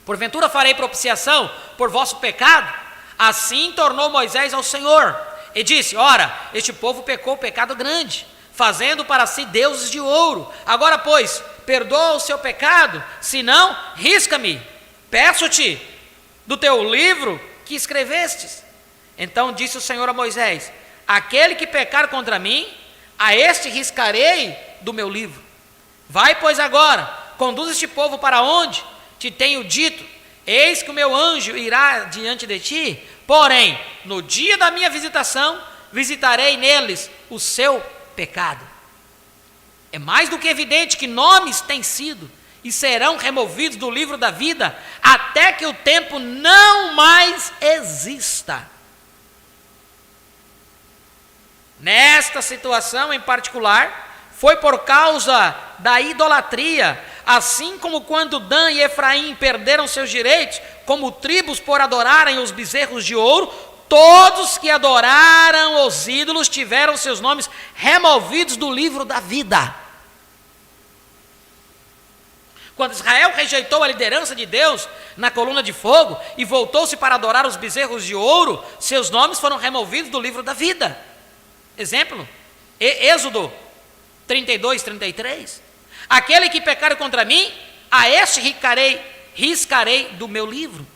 Porventura farei propiciação por vosso pecado? Assim tornou Moisés ao Senhor, e disse: ora, este povo pecou pecado grande, fazendo para si deuses de ouro. Agora, pois, perdoa o seu pecado, senão, risca-me, peço-te, do teu livro que escrevestes. Então disse o Senhor a Moisés: aquele que pecar contra mim, a este riscarei do meu livro. Vai, pois, agora, conduz este povo para onde te tenho dito, eis que o meu anjo irá diante de ti, porém, no dia da minha visitação, visitarei neles o seu pecado. É mais do que evidente que nomes têm sido e serão removidos do livro da vida, até que o tempo não mais exista. Nesta situação em particular, foi por causa da idolatria, assim como quando Dan e Efraim perderam seus direitos como tribos por adorarem os bezerros de ouro, todos que adoraram os ídolos tiveram seus nomes removidos do livro da vida. Quando Israel rejeitou a liderança de Deus na coluna de fogo e voltou-se para adorar os bezerros de ouro, seus nomes foram removidos do livro da vida. Exemplo, Êxodo 32, 33. Aquele que pecar contra mim, a este riscarei do meu livro.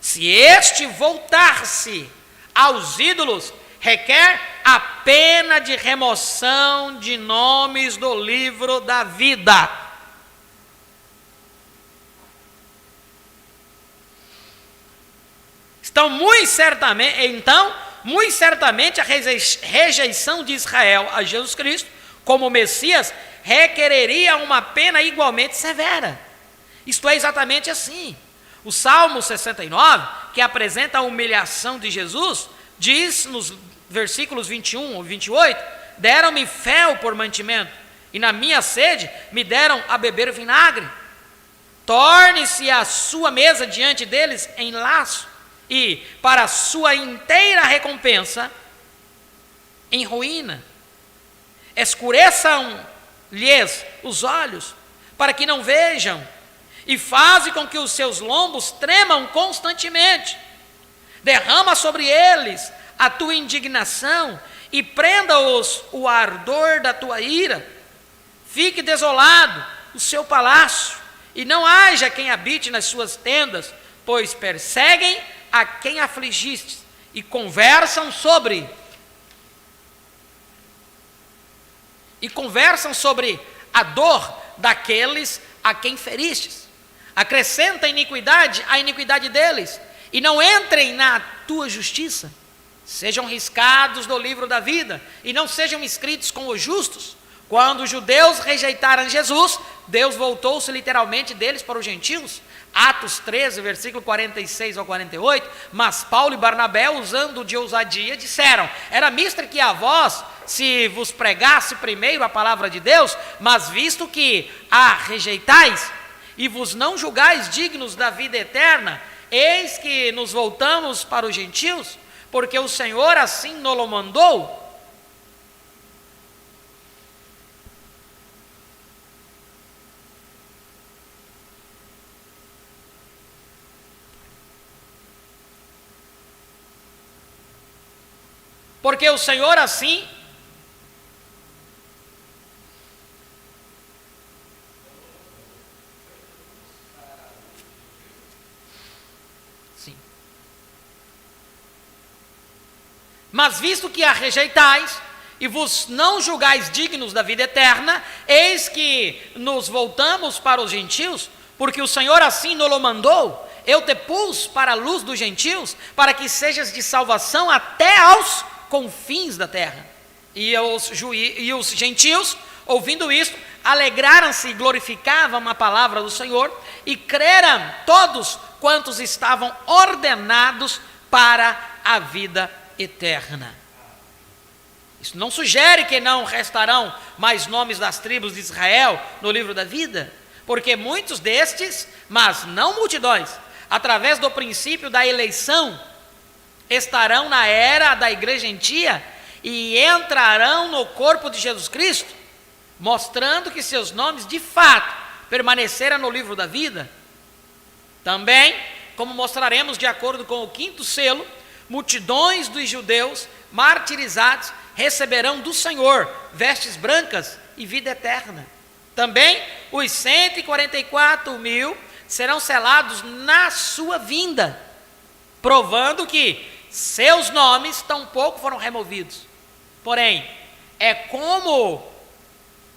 Se este voltar-se aos ídolos, requer a pena de remoção de nomes do livro da vida. Muito certamente a rejeição de Israel a Jesus Cristo como Messias requereria uma pena igualmente severa. Isto é exatamente assim. O Salmo 69, que apresenta a humilhação de Jesus, diz nos versículos 21 e 28, deram-me fel por mantimento, e na minha sede me deram a beber vinagre. Torne-se a sua mesa diante deles em laço, e para a sua inteira recompensa, em ruína. Escureçam-lhes os olhos, para que não vejam, e faze com que os seus lombos tremam constantemente. Derrama sobre eles a tua indignação, e prenda-os o ardor da tua ira. Fique desolado o seu palácio, e não haja quem habite nas suas tendas, pois perseguem a quem afligiste, e conversam sobre a dor daqueles a quem feristes. Acrescenta iniquidade à iniquidade deles, e não entrem na tua justiça. Sejam riscados do livro da vida, e não sejam escritos com os justos, Quando os judeus rejeitaram Jesus, Deus voltou-se literalmente deles para os gentios. Atos 13, versículo 46 ao 48, mas Paulo e Barnabé, usando de ousadia, disseram: era mister que a vós se vos pregasse primeiro a palavra de Deus, mas visto que a rejeitais e vos não julgais dignos da vida eterna, eis que nos voltamos para os gentios, porque o Senhor assim nos mandou. Porque o Senhor assim sim. Mas visto que a rejeitais e vos não julgais dignos da vida eterna, eis que nos voltamos para os gentios, porque o Senhor assim nos mandou. Eu te pus para a luz dos gentios, para que sejas de salvação até aos confins da terra. E os gentios, ouvindo isto, alegraram-se e glorificavam a palavra do Senhor, e creram todos quantos estavam ordenados para a vida eterna. Isso não sugere que não restarão mais nomes das tribos de Israel no livro da vida, porque muitos destes, mas não multidões, através do princípio da eleição, estarão na era da igreja gentia e entrarão no corpo de Jesus Cristo, mostrando que seus nomes de fato permaneceram no livro da vida. Também, como mostraremos de acordo com o 5º selo, multidões dos judeus martirizados receberão do Senhor vestes brancas e vida eterna. Também os 144 mil serão selados na sua vinda, provando que seus nomes tampouco foram removidos. Porém, é como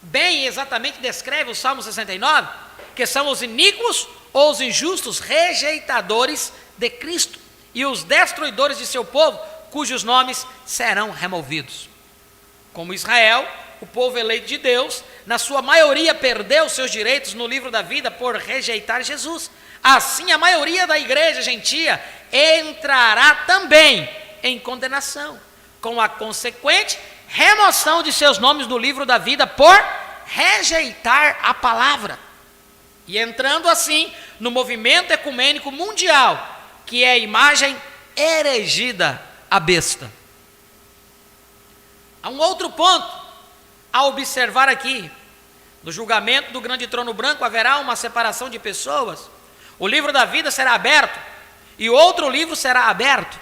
bem exatamente descreve o Salmo 69, que são os iníquos ou os injustos rejeitadores de Cristo e os destruidores de seu povo, cujos nomes serão removidos. Como Israel, o povo eleito de Deus, na sua maioria perdeu seus direitos no livro da vida por rejeitar Jesus. Assim, a maioria da igreja gentia entrará também em condenação, com a consequente remoção de seus nomes do livro da vida por rejeitar a palavra. E entrando assim no movimento ecumênico mundial, que é a imagem erigida à besta. Há um outro ponto a observar aqui. No julgamento do grande trono branco haverá uma separação de pessoas. O livro da vida será aberto e outro livro será aberto.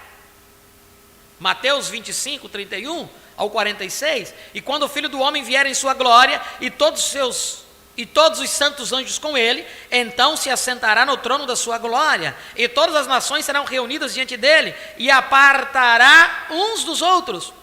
Mateus 25, 31 ao 46. E quando o Filho do Homem vier em sua glória e todos os santos anjos com ele, então se assentará no trono da sua glória, e todas as nações serão reunidas diante dele, e apartará uns dos outros,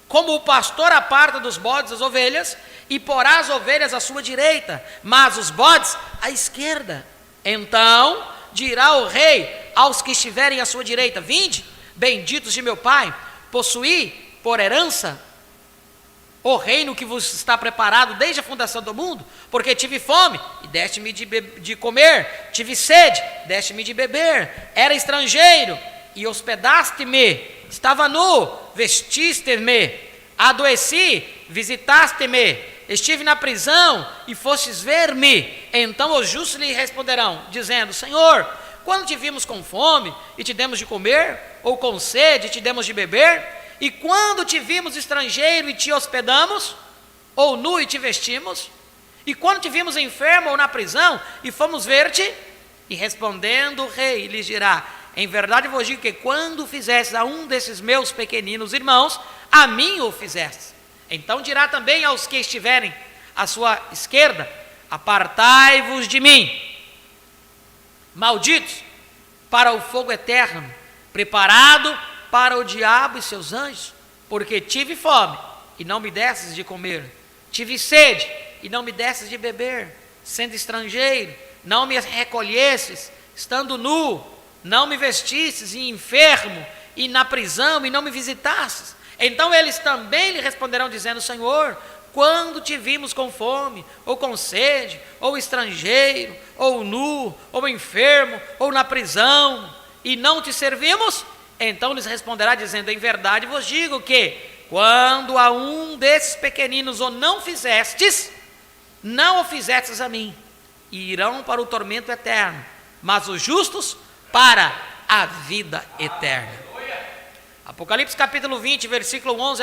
como o pastor aparta dos bodes as ovelhas, e porá as ovelhas à sua direita, mas os bodes à esquerda. Então dirá o rei aos que estiverem à sua direita: vinde, benditos de meu Pai, possuí por herança o reino que vos está preparado desde a fundação do mundo, porque tive fome e deste-me de comer, tive sede, deste-me de beber, era estrangeiro e hospedaste-me, estava nu, vestiste-me, adoeci, visitaste-me, estive na prisão e fostes ver-me. Então os justos lhe responderão, dizendo: Senhor, quando te vimos com fome e te demos de comer, ou com sede e te demos de beber? E quando te vimos estrangeiro e te hospedamos, ou nu e te vestimos? E quando te vimos enfermo ou na prisão e fomos ver-te? E respondendo o rei lhes dirá: em verdade vos digo que quando fizestes a um desses meus pequeninos irmãos, a mim o fizestes. Então dirá também aos que estiverem à sua esquerda: apartai-vos de mim, malditos, para o fogo eterno, preparado para o diabo e seus anjos, porque tive fome e não me desses de comer, tive sede e não me desses de beber, sendo estrangeiro, não me recolhestes, estando nu, não me vestistes, e enfermo, e na prisão, e não me visitastes. Então eles também lhe responderão, dizendo: Senhor, quando te vimos com fome, ou com sede, ou estrangeiro, ou nu, ou enfermo, ou na prisão, e não te servimos? Então lhes responderá dizendo, em verdade vos digo que, quando a um desses pequeninos o não fizestes, não o fizestes a mim, e irão para o tormento eterno, mas os justos para a vida eterna. Apocalipse capítulo 20, versículo 11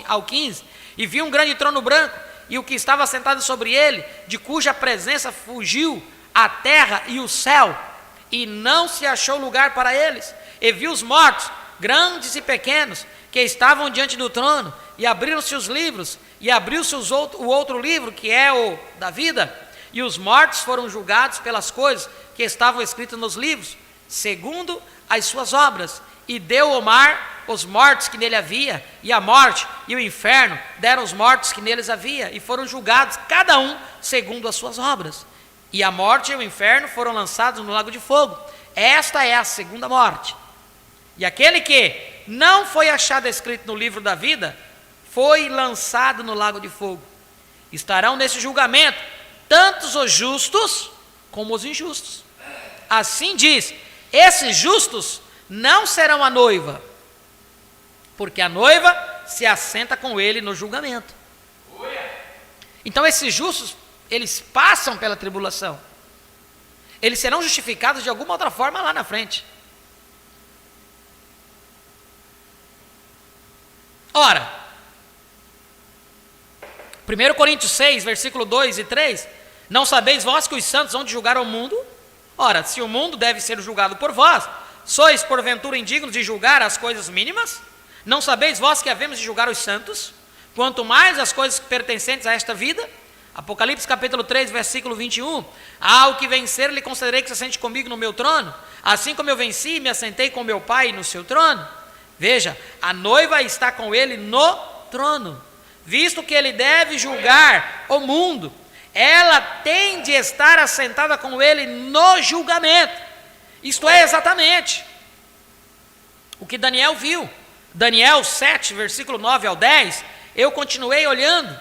ao 15, e vi um grande trono branco, e o que estava sentado sobre ele, de cuja presença fugiu a terra e o céu, e não se achou lugar para eles. E vi os mortos, grandes e pequenos, que estavam diante do trono, e abriram-se os livros, e abriu-se o outro livro, que é o da vida, e os mortos foram julgados pelas coisas que estavam escritas nos livros, segundo as suas obras. E deu o mar os mortos que nele havia, e a morte e o inferno deram os mortos que neles havia, e foram julgados cada um segundo as suas obras. E a morte e o inferno foram lançados no lago de fogo. Esta é a segunda morte. E aquele que não foi achado escrito no livro da vida, foi lançado no lago de fogo. Estarão nesse julgamento tantos os justos como os injustos. Assim diz, esses justos não serão a noiva, porque a noiva se assenta com ele no julgamento. Então esses justos, eles passam pela tribulação. Eles serão justificados de alguma outra forma lá na frente. Ora, 1 Coríntios 6, versículo 2 e 3, não sabeis vós que os santos vão de julgar ao mundo? Ora, se o mundo deve ser julgado por vós, sois porventura indignos de julgar as coisas mínimas? Não sabeis vós que havemos de julgar os santos? Quanto mais as coisas pertencentes a esta vida? Apocalipse capítulo 3, versículo 21, ao que vencer lhe concederei que se assente comigo no meu trono, assim como eu venci e me assentei com meu Pai no seu trono. Veja, a noiva está com ele no trono, visto que ele deve julgar o mundo, ela tem de estar assentada com ele no julgamento. Isto é exatamente o que Daniel viu. Daniel 7, versículo 9 ao 10, eu continuei olhando,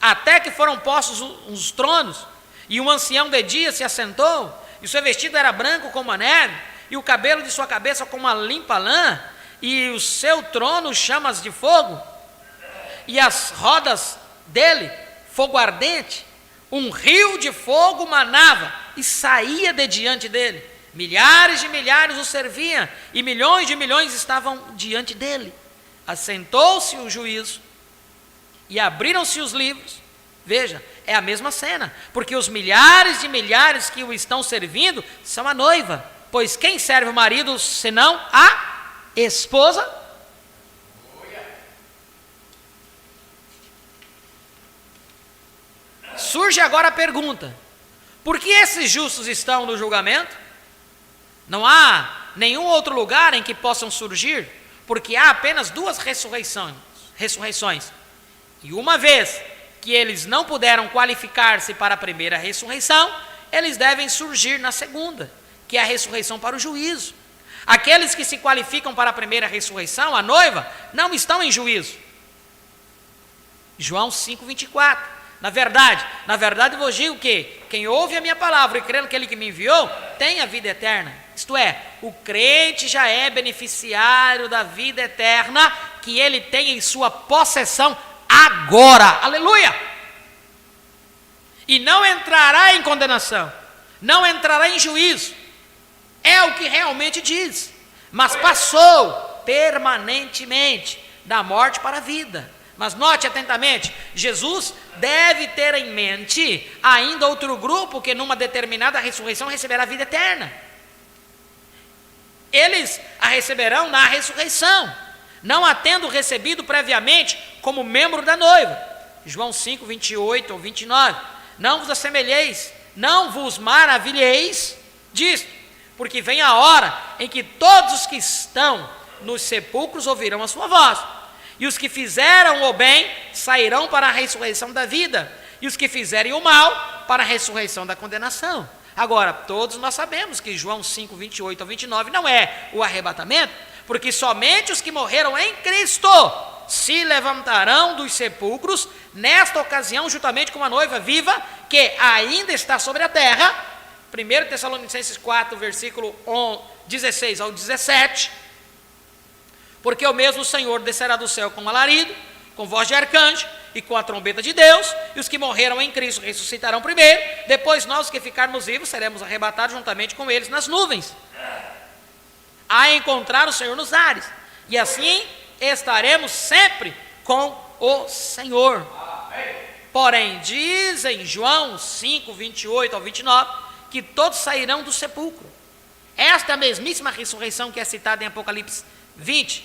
até que foram postos os tronos, e um ancião de dia se assentou, e o seu vestido era branco como a neve, e o cabelo de sua cabeça como uma limpa lã, e o seu trono chamas de fogo, e as rodas dele fogo ardente, um rio de fogo manava e saía de diante dele, milhares de milhares o serviam, e milhões de milhões estavam diante dele. Assentou-se o juízo, e abriram-se os livros. Veja, é a mesma cena, porque os milhares de milhares que o estão servindo são a noiva, pois quem serve o marido senão a esposa? Surge agora a pergunta, por que esses justos estão no julgamento? Não há nenhum outro lugar em que possam surgir, porque há apenas duas ressurreições. E uma vez que eles não puderam qualificar-se para a primeira ressurreição, eles devem surgir na segunda, que é a ressurreição para o juízo. Aqueles que se qualificam para a primeira ressurreição, a noiva, não estão em juízo. João 5,24. Na verdade vos digo que quem ouve a minha palavra e crê naquele que me enviou, tem a vida eterna. Isto é, o crente já é beneficiário da vida eterna que ele tem em sua possessão agora, aleluia, e não entrará em condenação, não entrará em juízo, é o que realmente diz, mas passou permanentemente da morte para a vida. Mas note atentamente, Jesus deve ter em mente ainda outro grupo que numa determinada ressurreição receberá a vida eterna. Eles a receberão na ressurreição, não a tendo recebido previamente como membro da noiva. João 5, 28 ou 29. Não vos assemelheis, não vos maravilheis disto, porque vem a hora em que todos os que estão nos sepulcros ouvirão a sua voz, e os que fizeram o bem sairão para a ressurreição da vida, e os que fizerem o mal para a ressurreição da condenação. Agora, todos nós sabemos que João 5, 28 ao 29 não é o arrebatamento, porque somente os que morreram em Cristo se levantarão dos sepulcros nesta ocasião, juntamente com uma noiva viva, que ainda está sobre a terra. 1 Tessalonicenses 4, versículo 16 ao 17. Porque o mesmo Senhor descerá do céu com alarido, com voz de arcanjo e com a trombeta de Deus, e os que morreram em Cristo ressuscitarão primeiro, depois nós, os que ficarmos vivos, seremos arrebatados juntamente com eles nas nuvens, a encontrar o Senhor nos ares, e assim estaremos sempre com o Senhor. Porém, diz em João 5, 28 ao 29, que todos sairão do sepulcro. Esta mesmíssima ressurreição que é citada em Apocalipse 20,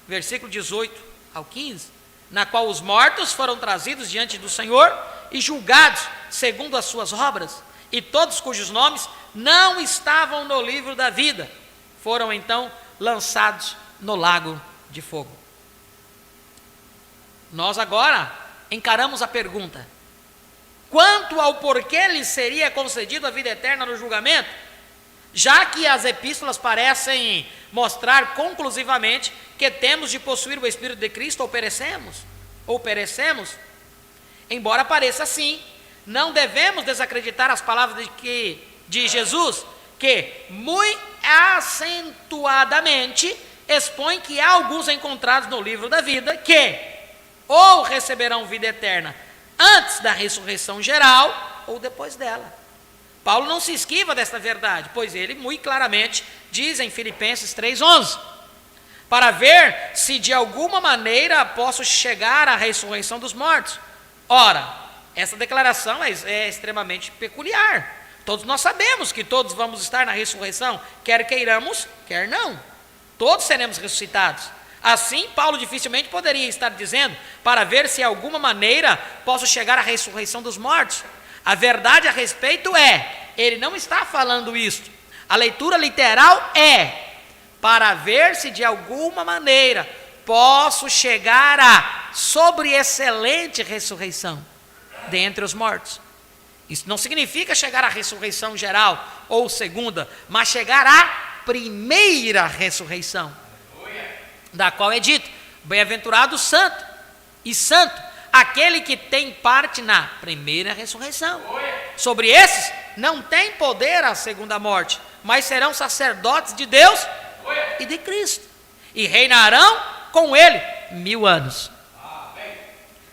versículo 18 ao 15, na qual os mortos foram trazidos diante do Senhor e julgados segundo as suas obras, e todos cujos nomes não estavam no livro da vida, foram então lançados no lago de fogo. Nós agora encaramos a pergunta: quanto ao porquê lhe seria concedido a vida eterna no julgamento, já que as epístolas parecem mostrar conclusivamente que temos de possuir o Espírito de Cristo ou perecemos, embora pareça assim, não devemos desacreditar as palavras de Jesus, que muito acentuadamente expõe que há alguns encontrados no livro da vida que ou receberão vida eterna antes da ressurreição geral ou depois dela. Paulo não se esquiva desta verdade, pois ele muito claramente diz em Filipenses 3,11, para ver se de alguma maneira posso chegar à ressurreição dos mortos. Ora, essa declaração é extremamente peculiar. Todos nós sabemos que todos vamos estar na ressurreição, quer queiramos, quer não. Todos seremos ressuscitados. Assim, Paulo dificilmente poderia estar dizendo, para ver se de alguma maneira posso chegar à ressurreição dos mortos. A verdade a respeito ele não está falando isto. A leitura literal para ver se de alguma maneira posso chegar à sobreexcelente ressurreição dentre os mortos. Isso não significa chegar à ressurreição geral ou segunda, mas chegar à primeira ressurreição, da qual é dito: bem-aventurado santo e santo aquele que tem parte na primeira ressurreição. Sobre esses não tem poder a segunda morte, mas serão sacerdotes de Deus e de Cristo, e reinarão com ele 1000 anos.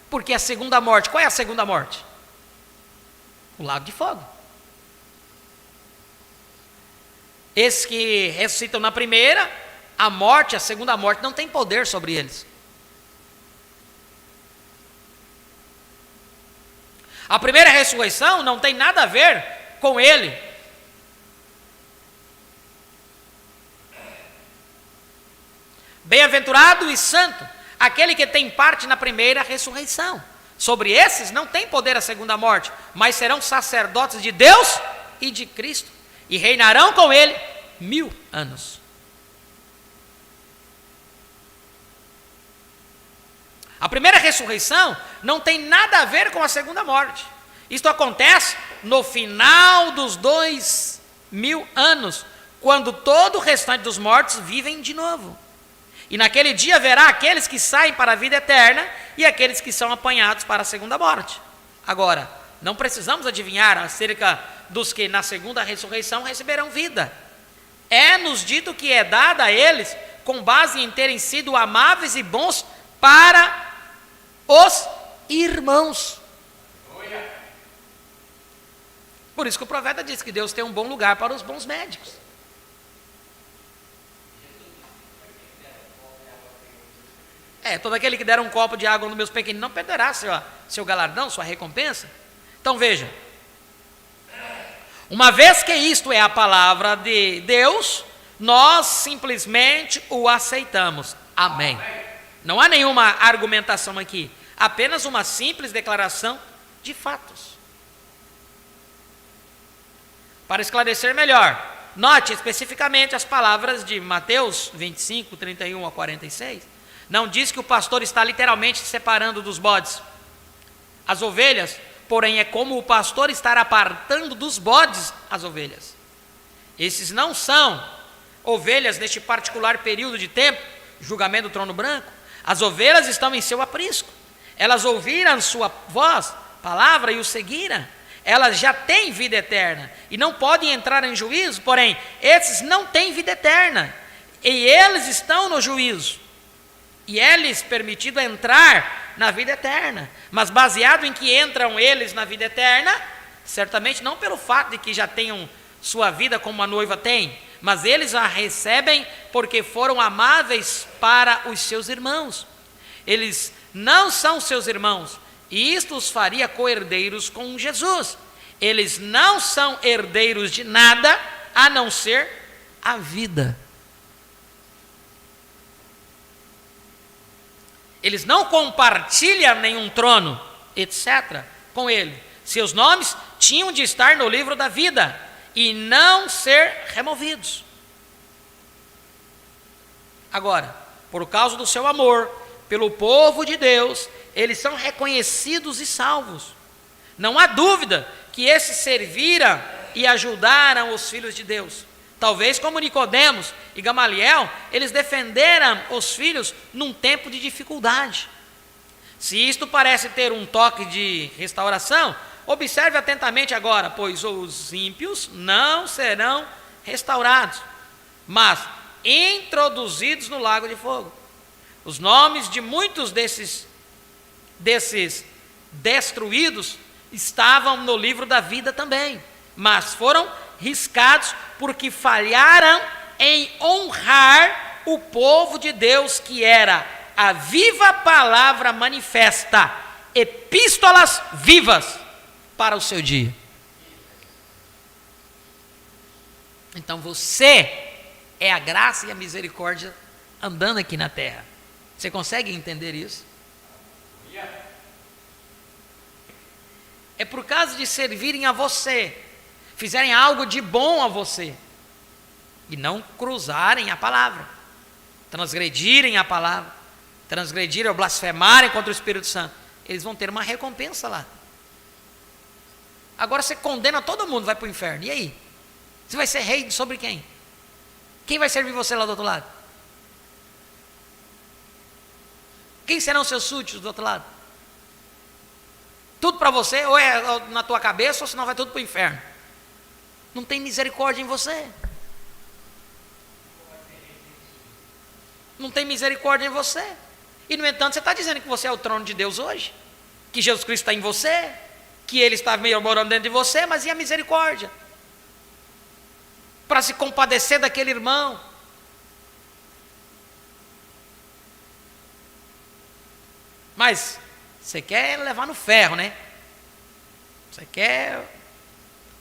Porque a segunda morte, qual é a segunda morte? O lago de fogo. Esses que ressuscitam na primeira, a morte, a segunda morte, não tem poder sobre eles. A primeira ressurreição não tem nada a ver com ele. Bem-aventurado e santo aquele que tem parte na primeira ressurreição. Sobre esses não tem poder a segunda morte, mas serão sacerdotes de Deus e de Cristo, e reinarão com ele 1000 anos. A primeira ressurreição não tem nada a ver com a segunda morte. Isto acontece no final dos 2000 anos, quando todo o restante dos mortos vivem de novo. E naquele dia haverá aqueles que saem para a vida eterna e aqueles que são apanhados para a segunda morte. Agora, não precisamos adivinhar acerca dos que na segunda ressurreição receberão vida. É-nos dito que é dada a eles com base em terem sido amáveis e bons para os irmãos. Por isso que o profeta diz que Deus tem um bom lugar para os bons médicos. Todo aquele que der um copo de água no meus pequeninos não perderá seu galardão, sua recompensa. Então veja, uma vez que isto é a palavra de Deus, nós simplesmente o aceitamos. Amém. Não há nenhuma argumentação aqui, apenas uma simples declaração de fatos. Para esclarecer melhor, note especificamente as palavras de Mateus 25, 31 a 46. Não diz que o pastor está literalmente separando dos bodes as ovelhas, porém é como o pastor estar apartando dos bodes as ovelhas. Esses não são ovelhas neste particular período de tempo, julgamento do trono branco. As ovelhas estão em seu aprisco. elas ouviram sua voz, palavra, e o seguiram, elas já têm vida eterna e não podem entrar em juízo, porém, esses não têm vida eterna e eles estão no juízo. E é-lhes permitido entrar na vida eterna, mas baseado em que entram eles na vida eterna, certamente não pelo fato de que já tenham sua vida como a noiva tem, mas eles a recebem porque foram amáveis para os seus irmãos. Eles não são seus irmãos, e isto os faria co-herdeiros com Jesus. Eles não são herdeiros de nada, a não ser a vida. Eles não compartilham nenhum trono, etc., com ele. Seus nomes tinham de estar no livro da vida e não ser removidos. Agora, por causa do seu amor pelo povo de Deus, eles são reconhecidos e salvos. Não há dúvida que esses serviram e ajudaram os filhos de Deus. Talvez como Nicodemos e Gamaliel, eles defenderam os filhos num tempo de dificuldade. Se isto parece ter um toque de restauração, observe atentamente agora, pois os ímpios não serão restaurados, mas introduzidos no lago de fogo. Os nomes de muitos desses destruídos estavam no livro da vida também, mas foram riscados porque falharam em honrar o povo de Deus, que era a viva palavra manifesta, epístolas vivas para o seu dia. Então você é a graça e a misericórdia andando aqui na terra. Você consegue entender isso? É por causa de servirem a você, fizerem algo de bom a você, e não cruzarem a palavra, transgredirem a palavra, transgredirem ou blasfemarem contra o Espírito Santo, eles vão ter uma recompensa lá. Agora você condena todo mundo, vai para o inferno, e aí? Você vai ser rei sobre quem? Quem vai servir você lá do outro lado? Quem serão seus súditos do outro lado? Tudo para você, ou é na tua cabeça, ou senão vai tudo para o inferno. Não tem misericórdia em você. Não tem misericórdia em você. E no entanto você está dizendo que você é o trono de Deus hoje, que Jesus Cristo está em você, que Ele está meio morando dentro de você, mas e a misericórdia? Para se compadecer daquele irmão. Mas você quer levar no ferro, né? Você quer,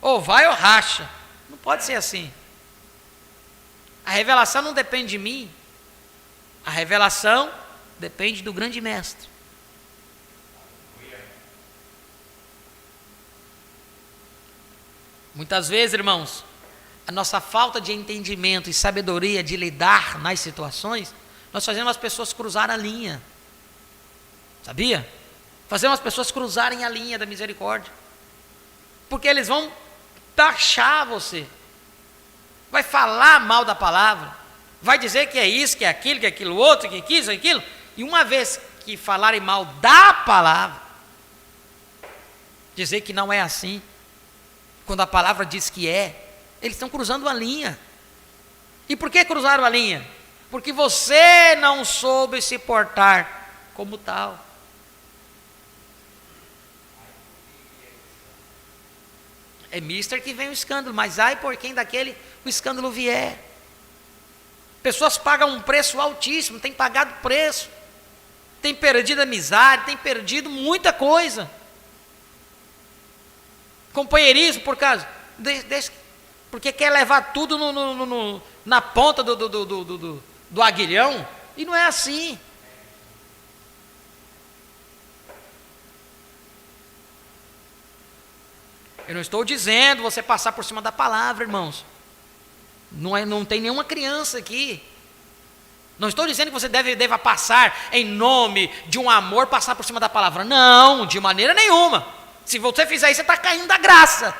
ou vai ou racha. Não pode ser assim. A revelação não depende de mim. A revelação depende do grande mestre. Muitas vezes, irmãos, a nossa falta de entendimento e sabedoria de lidar nas situações, nós fazemos as pessoas cruzar a linha. Sabia? Fazemos as pessoas cruzarem a linha da misericórdia. Porque eles vão taxar você. Vai falar mal da palavra. Vai dizer que é isso, que é aquilo outro, que isso, aquilo. E uma vez que falarem mal da palavra, dizer que não é assim, quando a palavra diz que é, eles estão cruzando a linha. E por que cruzaram a linha? Porque você não soube se portar como tal. É mister que vem o escândalo, mas ai por quem daquele o escândalo vier. Pessoas pagam um preço altíssimo, têm pagado preço, têm perdido amizade, têm perdido muita coisa. Companheirismo por causa, porque quer levar tudo na ponta do aguilhão, e não é assim. Eu não estou dizendo você passar por cima da palavra, irmãos. Não tem nenhuma criança aqui. Não estou dizendo que você deva passar em nome de um amor, passar por cima da palavra. Não, de maneira nenhuma. Se você fizer isso, você está caindo da graça.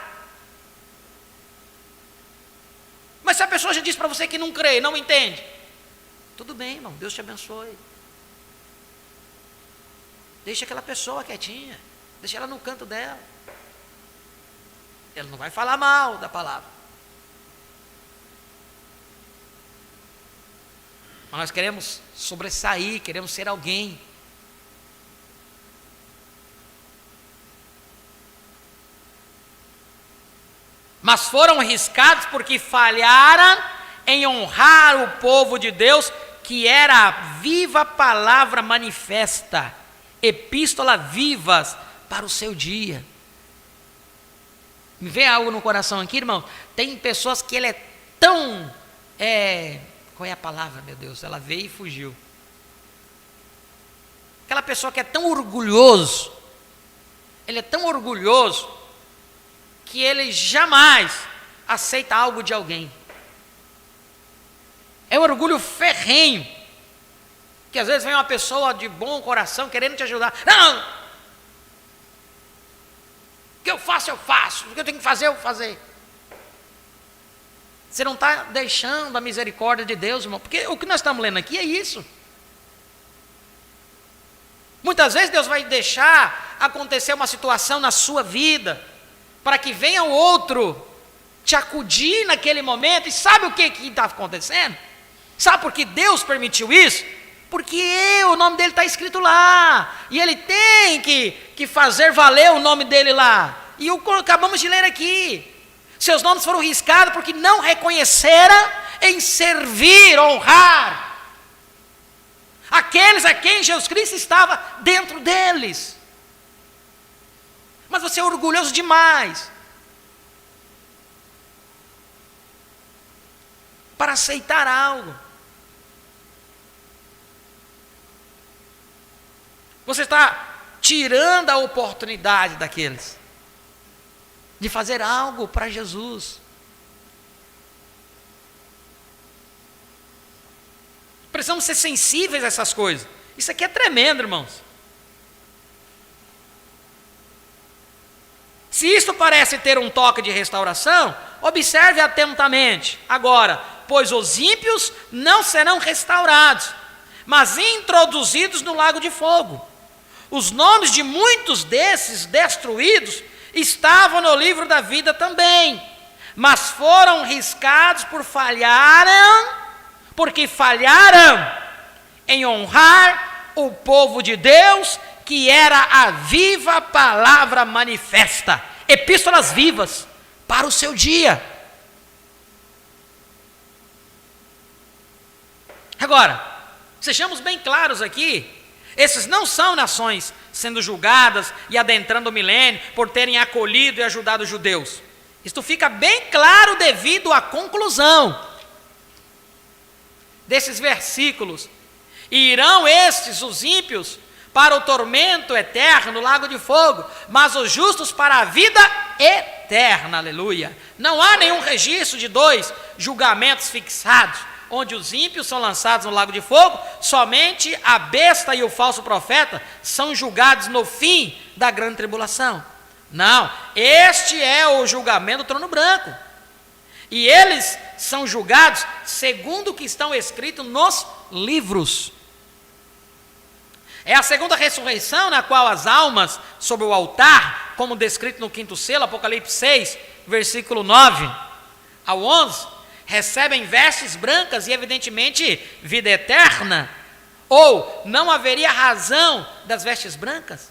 Mas se a pessoa já diz para você que não crê, não entende, tudo bem, irmão, Deus te abençoe. Deixa aquela pessoa quietinha. Deixa ela no canto dela. Ela não vai falar mal da palavra. Mas nós queremos sobressair, queremos ser alguém. Mas foram riscados porque falharam em honrar o povo de Deus, que era a viva palavra manifesta, epístola vivas para o seu dia. Me vem algo no coração aqui, irmão. Tem pessoas que ele é tão... qual é a palavra, meu Deus? Ela veio e fugiu. Aquela pessoa que é tão orgulhoso, ele é tão orgulhoso, que ele jamais aceita algo de alguém. É um orgulho ferrenho, que às vezes vem uma pessoa de bom coração querendo te ajudar. Não! O que eu faço, eu faço. O que eu tenho que fazer, eu vou fazer. Você não está deixando a misericórdia de Deus, irmão. Porque o que nós estamos lendo aqui é isso. Muitas vezes Deus vai deixar acontecer uma situação na sua vida, para que venha o outro te acudir naquele momento. E sabe o que está acontecendo? Sabe por que Deus permitiu isso? Porque o nome dele está escrito lá. E ele tem que fazer valer o nome dele lá. E acabamos de ler aqui. Seus nomes foram riscados porque não reconheceram em servir, honrar aqueles a quem Jesus Cristo estava dentro deles. Mas você é orgulhoso demais para aceitar algo. Você está tirando a oportunidade daqueles de fazer algo para Jesus. Precisamos ser sensíveis a essas coisas. Isso aqui é tremendo, irmãos. Se isto parece ter um toque de restauração, observe atentamente. Agora, pois os ímpios não serão restaurados, mas introduzidos no lago de fogo. Os nomes de muitos desses destruídos estavam no livro da vida também, mas foram riscados porque falharam em honrar o povo de Deus, que era a viva palavra manifesta, epístolas vivas para o seu dia. Agora, sejamos bem claros aqui, esses não são nações sendo julgadas e adentrando o milênio por terem acolhido e ajudado os judeus. Isto fica bem claro devido à conclusão desses versículos. E irão estes, os ímpios, para o tormento eterno, no lago de fogo, mas os justos para a vida eterna, aleluia. Não há nenhum registro de 2 julgamentos fixados, onde os ímpios são lançados no lago de fogo. Somente a besta e o falso profeta são julgados no fim da grande tribulação. Não, este é o julgamento do trono branco, e eles são julgados segundo o que estão escritos nos livros. É a segunda ressurreição, na qual as almas sobre o altar, como descrito no 5º selo, Apocalipse 6, versículo 9 ao 11, recebem vestes brancas e evidentemente vida eterna. Ou não haveria razão das vestes brancas?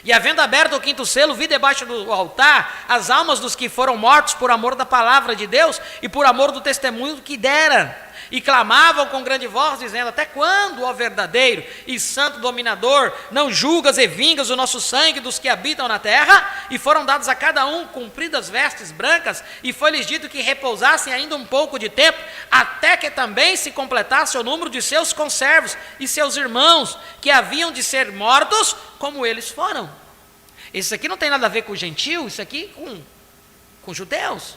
E havendo aberto o 5º selo, vi debaixo do altar as almas dos que foram mortos por amor da palavra de Deus e por amor do testemunho que deram, e clamavam com grande voz, dizendo: até quando, ó verdadeiro e santo dominador, não julgas e vingas o nosso sangue dos que habitam na terra? E foram dados a cada um compridas vestes brancas, e foi-lhes dito que repousassem ainda um pouco de tempo, até que também se completasse o número de seus conservos e seus irmãos, que haviam de ser mortos como eles foram. Isso aqui não tem nada a ver com o gentil, isso aqui com judeus.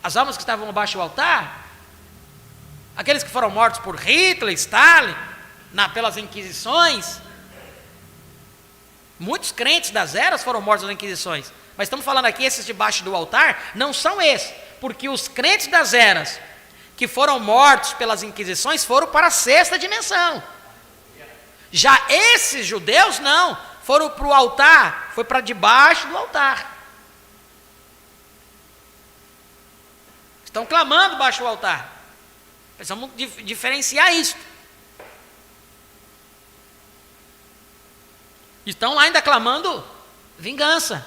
As almas que estavam abaixo do altar, aqueles que foram mortos por Hitler, Stalin, pelas Inquisições. Muitos crentes das eras foram mortos nas Inquisições. Mas estamos falando aqui, esses debaixo do altar, não são esses. Porque os crentes das eras que foram mortos pelas Inquisições foram para a 6ª dimensão. Já esses judeus não, foram para o altar, foi para debaixo do altar. Estão clamando baixo do altar. Precisamos diferenciar isso. Estão lá ainda clamando vingança.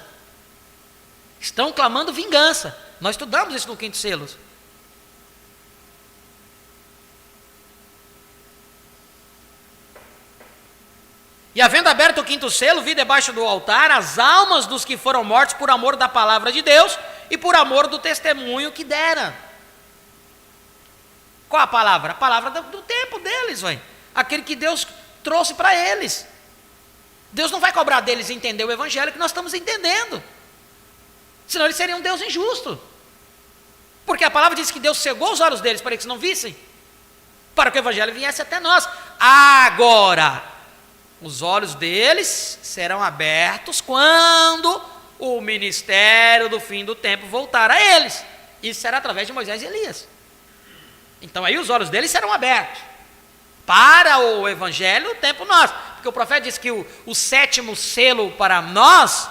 Estão clamando vingança. Nós estudamos isso no quinto selo. E havendo aberto o quinto selo, vi debaixo do altar as almas dos que foram mortos por amor da palavra de Deus e por amor do testemunho que deram. Qual a palavra? A palavra do tempo deles, vai. Aquele que Deus trouxe para eles. Deus não vai cobrar deles entender o evangelho que nós estamos entendendo. Senão eles seriam um Deus injusto. Porque a palavra diz que Deus cegou os olhos deles para que eles não vissem, para que o evangelho viesse até nós. Agora, os olhos deles serão abertos quando o ministério do fim do tempo voltar a eles. Isso será através de Moisés e Elias. Então aí os olhos deles serão abertos para o evangelho do tempo nosso. Porque o profeta diz que o sétimo selo para nós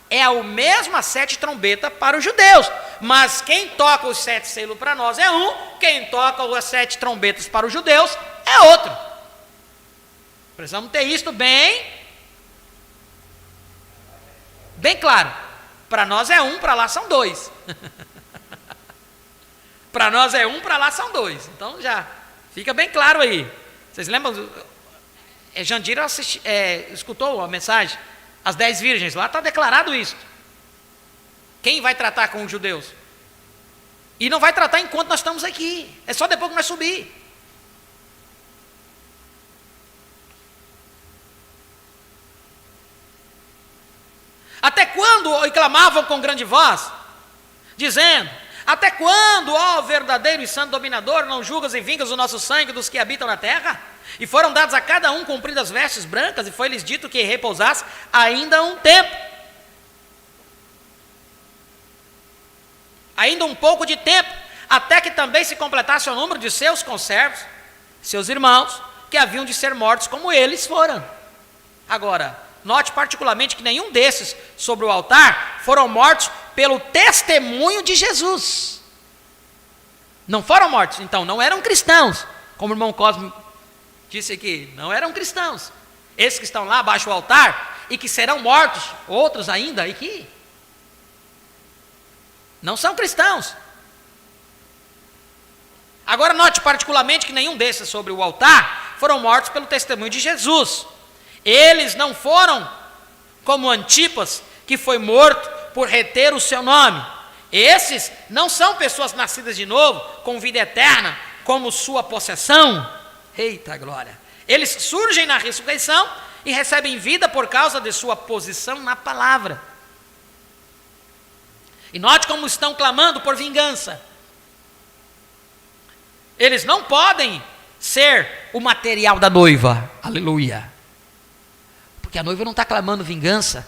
é o mesmo a 7 trombetas para os judeus. Mas quem toca os 7 selos para nós é um, quem toca as 7 trombetas para os judeus é outro. Precisamos ter isto bem claro. Para nós é um, para lá são 2. Para nós é um, para lá são 2. Então já fica bem claro aí. Vocês lembram? Jandira escutou a mensagem, as 10 virgens, lá está declarado isso. Quem vai tratar com os judeus? E não vai tratar enquanto nós estamos aqui. É só depois que nós subir. Até quando e clamavam com grande voz, dizendo: até quando, ó verdadeiro e santo dominador, não julgas e vingas o nosso sangue dos que habitam na terra? E foram dados a cada um compridas vestes brancas, e foi-lhes dito que repousasse ainda um tempo. Ainda um pouco de tempo, até que também se completasse o número de seus conservos, seus irmãos, que haviam de ser mortos como eles foram. Agora, note particularmente que nenhum desses sobre o altar foram mortos pelo testemunho de Jesus. Não foram mortos, então não eram cristãos, como o irmão Cosme disse aqui, não eram cristãos. Esses que estão lá abaixo do altar e que serão mortos, outros ainda aqui, não são cristãos. Agora note particularmente que nenhum desses sobre o altar foram mortos pelo testemunho de Jesus. Eles não foram como Antipas, que foi morto por reter o seu nome. Esses não são pessoas nascidas de novo, com vida eterna, como sua possessão. Eita glória! Eles surgem na ressurreição e recebem vida por causa de sua posição na palavra. E note como estão clamando por vingança. Eles não podem ser o material da noiva. Aleluia! Porque a noiva não está clamando vingança.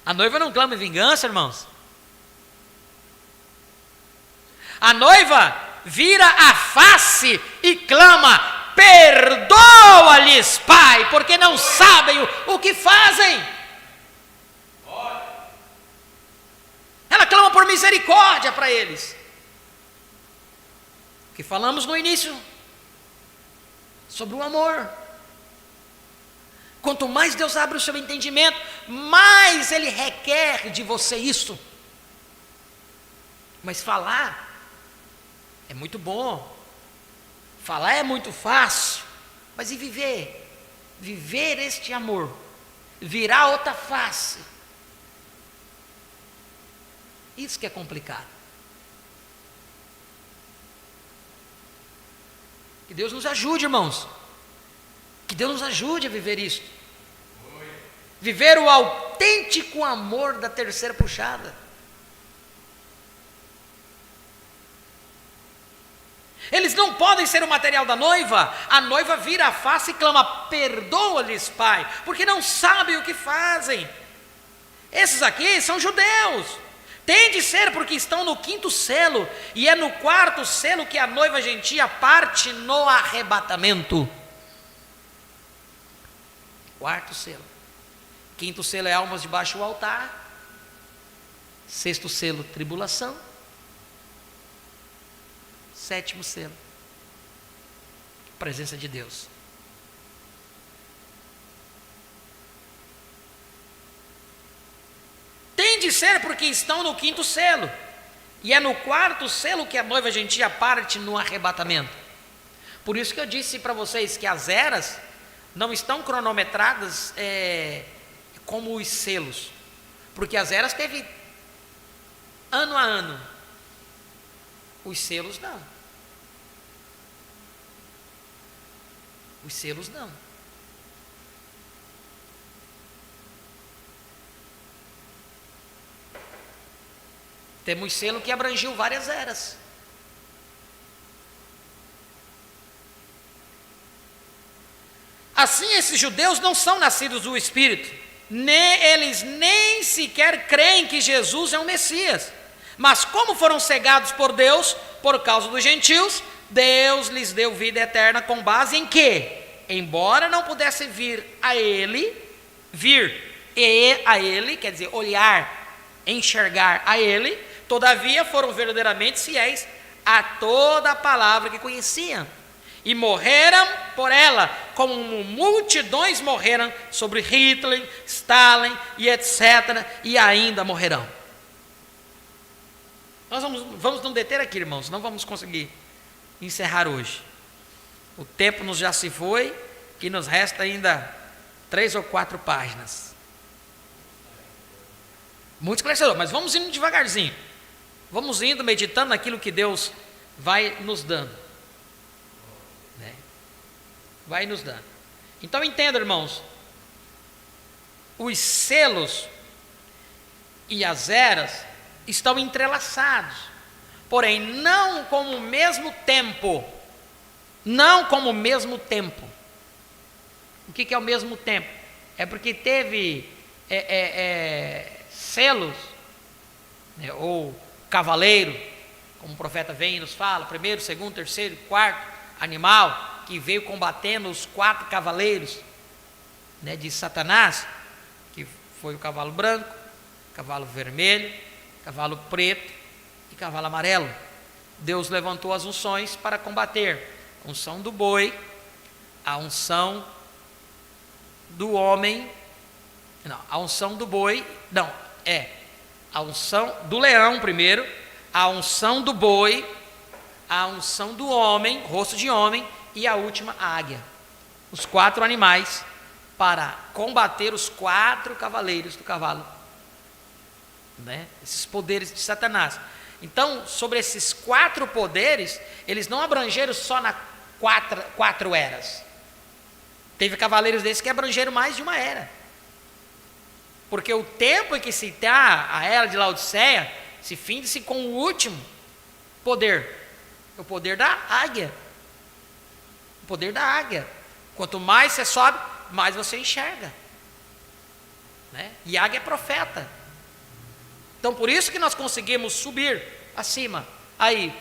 A noiva não clama vingança, irmãos. A noiva vira a face e clama: perdoa-lhes, Pai, porque não sabem o que fazem. Ela clama por misericórdia para eles. Que falamos no início sobre o amor. Quanto mais Deus abre o seu entendimento, mais Ele requer de você isso. Mas falar é muito bom, falar é muito fácil, mas e viver? Viver este amor, virar outra face, isso que é complicado. Que Deus nos ajude, irmãos. Que Deus nos ajude a viver isso. Viver o autêntico amor da terceira puxada. Eles não podem ser o material da noiva. A noiva vira a face e clama: perdoa-lhes, Pai, porque não sabem o que fazem. Esses aqui são judeus, Tem de ser porque estão no 5º selo, e é no 4º selo que a noiva gentia parte no arrebatamento. 4º selo. 5º selo é almas debaixo do altar. 6º selo, tribulação. 7º selo, presença de Deus. Tem de ser porque estão no 5º selo, e é no 4º selo que a noiva gentia parte no arrebatamento. Por isso que eu disse para vocês que as eras não estão cronometradas como os selos, porque as eras teve ano a ano, os selos não. Os selos não. Temos selo que abrangiu várias eras. Assim, esses judeus não são nascidos do Espírito, eles nem sequer creem que Jesus é o Messias. Mas como foram cegados por Deus, por causa dos gentios, Deus lhes deu vida eterna com base em quê? Embora não pudesse vir a ele, quer dizer, olhar, enxergar a ele, todavia foram verdadeiramente fiéis a toda a palavra que conheciam, e morreram por ela, como multidões morreram sobre Hitler, Stalin e etc., e ainda morrerão. Nós vamos nos deter aqui, irmãos, não vamos conseguir encerrar hoje. O tempo nos já se foi e nos resta ainda 3 ou 4 páginas. Muito esclarecedor, mas vamos indo devagarzinho. Vamos indo, meditando naquilo que Deus vai nos dando. Né? Vai nos dando. Então entenda, irmãos, os selos e as eras estão entrelaçados, porém não como o mesmo tempo. Não como o mesmo tempo. O que é o mesmo tempo? É porque teve selos, né, ou cavaleiro, como o profeta vem e nos fala, 1º, 2º, 3º, 4º animal, que veio combatendo os 4 cavaleiros, né, de Satanás, que foi o cavalo branco, cavalo vermelho, cavalo preto e cavalo amarelo. Deus levantou as unções para combater a unção do boi, a unção do homem, a unção do boi, a unção do leão primeiro, a unção do boi, a unção do homem, rosto de homem, e a última, a águia. Os 4 animais para combater os 4 cavaleiros do cavalo, né? Esses poderes de Satanás. Então, sobre esses 4 poderes, eles não abrangeram só na 4 eras. Teve cavaleiros desses que abrangeram mais de uma era. Porque o tempo em que se está a era de Laodiceia, se finde-se com o último poder. O poder da águia. O poder da águia. Quanto mais você sobe, mais você enxerga. Né? E águia é profeta. Então, por isso que nós conseguimos subir acima, aí,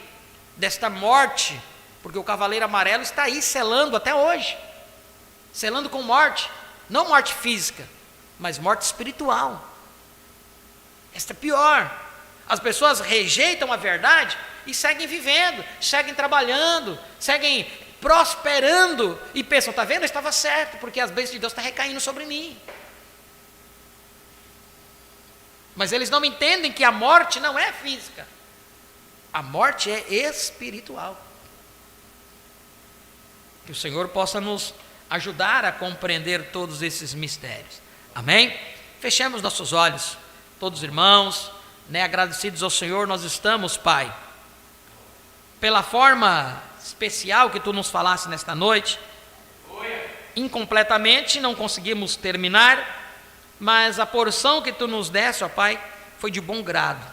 desta morte, porque o cavaleiro amarelo está aí selando até hoje, selando com morte, não morte física, mas morte espiritual. Esta é pior. As pessoas rejeitam a verdade e seguem vivendo, seguem trabalhando, seguem prosperando e pensam, está vendo? Eu estava certo, porque as bênçãos de Deus estão recaindo sobre mim. Mas eles não entendem que a morte não é física. A morte é espiritual. Que o Senhor possa nos ajudar a compreender todos esses mistérios. Amém? Fechemos nossos olhos, todos irmãos, né, agradecidos ao Senhor nós estamos, Pai, pela forma especial que Tu nos falaste nesta noite. Incompletamente não conseguimos terminar, mas a porção que Tu nos deste, ó Pai, foi de bom grado.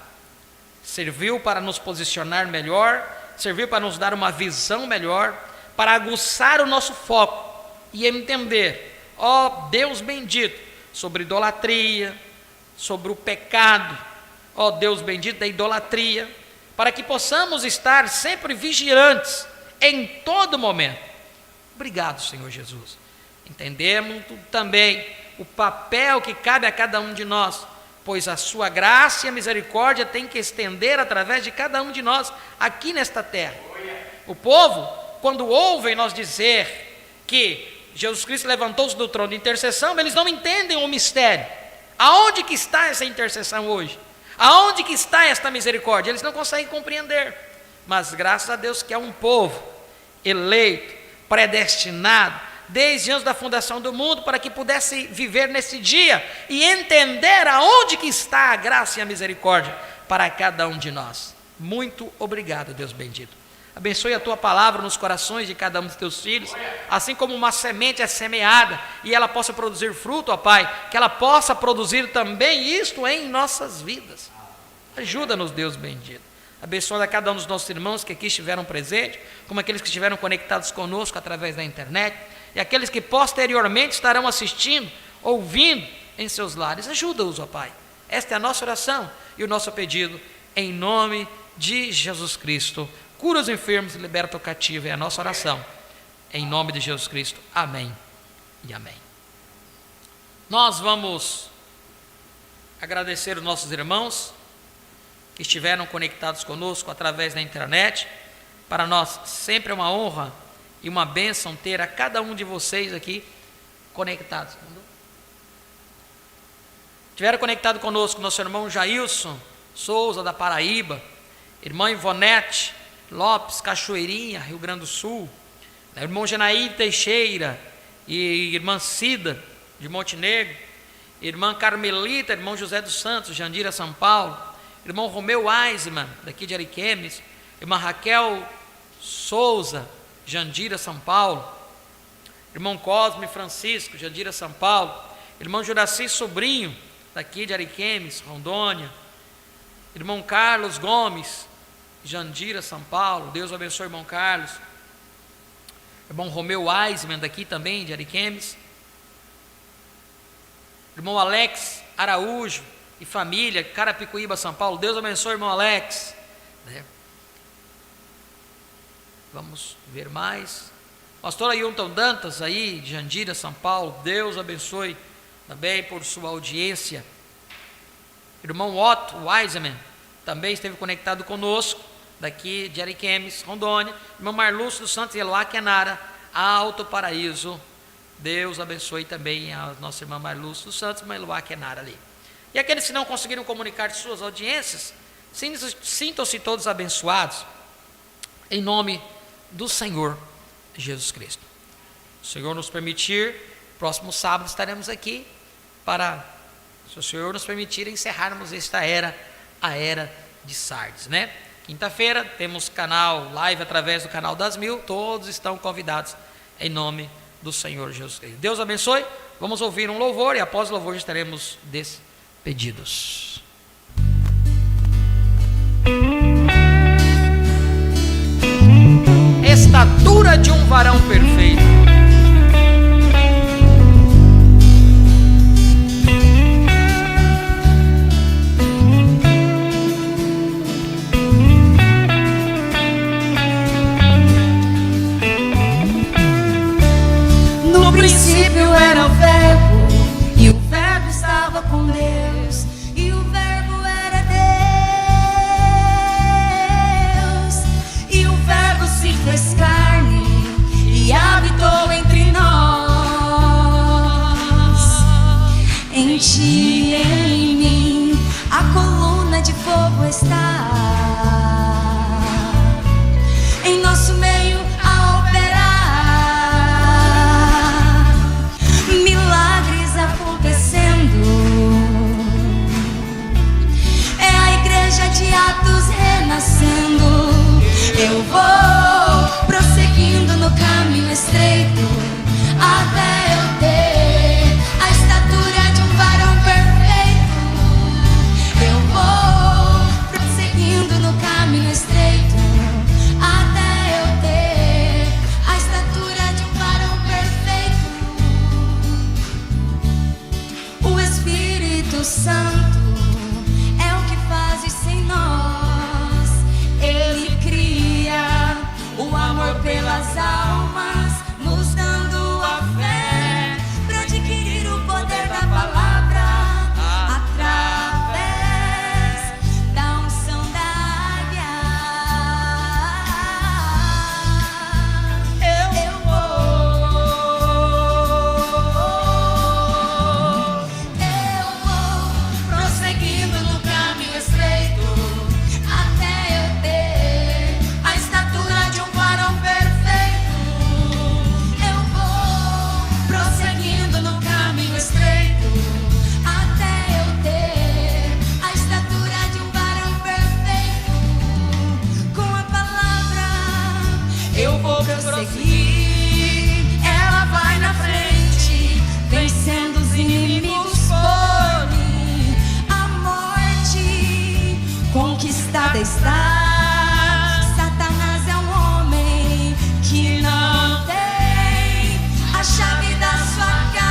Serviu para nos posicionar melhor, serviu para nos dar uma visão melhor, para aguçar o nosso foco e entender, ó Deus bendito, sobre idolatria, sobre o pecado, ó Deus bendito, da idolatria, para que possamos estar sempre vigilantes em todo momento. Obrigado, Senhor Jesus. Entendemos também o papel que cabe a cada um de nós, pois a sua graça e a misericórdia tem que estender através de cada um de nós aqui nesta terra. O povo, quando ouvem nós dizer que Jesus Cristo levantou-se do trono de intercessão, eles não entendem o mistério. Aonde que está essa intercessão hoje? Aonde que está esta misericórdia? Eles não conseguem compreender. Mas graças a Deus que é um povo eleito, predestinado, desde antes da fundação do mundo, para que pudesse viver nesse dia e entender aonde que está a graça e a misericórdia para cada um de nós. Muito obrigado, Deus bendito. Abençoe a tua palavra nos corações de cada um dos teus filhos, assim como uma semente é semeada e ela possa produzir fruto, ó Pai, que ela possa produzir também isto em nossas vidas. Ajuda-nos, Deus bendito. Abençoa a cada um dos nossos irmãos que aqui estiveram presentes, como aqueles que estiveram conectados conosco através da internet, e aqueles que posteriormente estarão assistindo, ouvindo em seus lares. Ajuda-os, ó Pai. Esta é a nossa oração e o nosso pedido, em nome de Jesus Cristo. Cura os enfermos e liberta o cativo, é a nossa oração. Em nome de Jesus Cristo. Amém e amém. Nós vamos agradecer os nossos irmãos que estiveram conectados conosco através da internet. Para nós sempre é uma honra e uma bênção ter a cada um de vocês aqui conectados. Tiveram conectado conosco nosso irmão Jailson Souza, da Paraíba, irmã Ivonete Lopes, Cachoeirinha, Rio Grande do Sul, irmão Genaí Teixeira e irmã Cida, de Montenegro, irmã Carmelita, irmão José dos Santos, Jandira, São Paulo, irmão Romeu Eisman, daqui de Ariquemes, irmã Raquel Souza, Jandira, São Paulo, irmão Cosme Francisco, Jandira, São Paulo, irmão Juraci Sobrinho, daqui de Ariquemes, Rondônia, irmão Carlos Gomes, Jandira, São Paulo, Deus abençoe o irmão Carlos, irmão Romeu Eisman, daqui também de Ariquemes, irmão Alex Araújo e família, Carapicuíba, São Paulo, Deus abençoe o irmão Alex, Vamos ver mais. Pastor Ailton Dantas, aí, de Jandira, São Paulo, Deus abençoe também por sua audiência. Irmão Otto Wiseman também esteve conectado conosco, daqui de Ariquemes, Rondônia. Irmão Marlúcio dos Santos, Eloá Quenara, Alto Paraíso. Deus abençoe também a nossa irmã Marlúcio dos Santos, irmã Eloá Quenara ali. E aqueles que não conseguiram comunicar suas audiências, sintam-se todos abençoados, em nome do Senhor Jesus Cristo. Se o Senhor nos permitir, próximo sábado estaremos aqui para, se o Senhor nos permitir, encerrarmos esta era, a era de Sardes, né? Quinta-feira temos canal live através do canal das 1000, todos estão convidados em nome do Senhor Jesus Cristo. Deus abençoe. Vamos ouvir um louvor e após o louvor já estaremos despedidos. Estatura de um varão perfeito. No princípio era o Verbo, e o Verbo estava com Deus, e o Verbo era Deus, e o Verbo se fez carne e habitou entre nós. Em ti e em mim a coluna de fogo está, em nosso meio a operar, milagres acontecendo. É a igreja de Atos renascendo. Eu vou prosseguindo no caminho estreito até eu ter a estatura de um varão perfeito. Eu vou prosseguindo no caminho estreito até eu ter a estatura de um varão perfeito. O Espírito Santo é o que faz conquistada está. Satanás é um homem que não tem a chave da sua casa.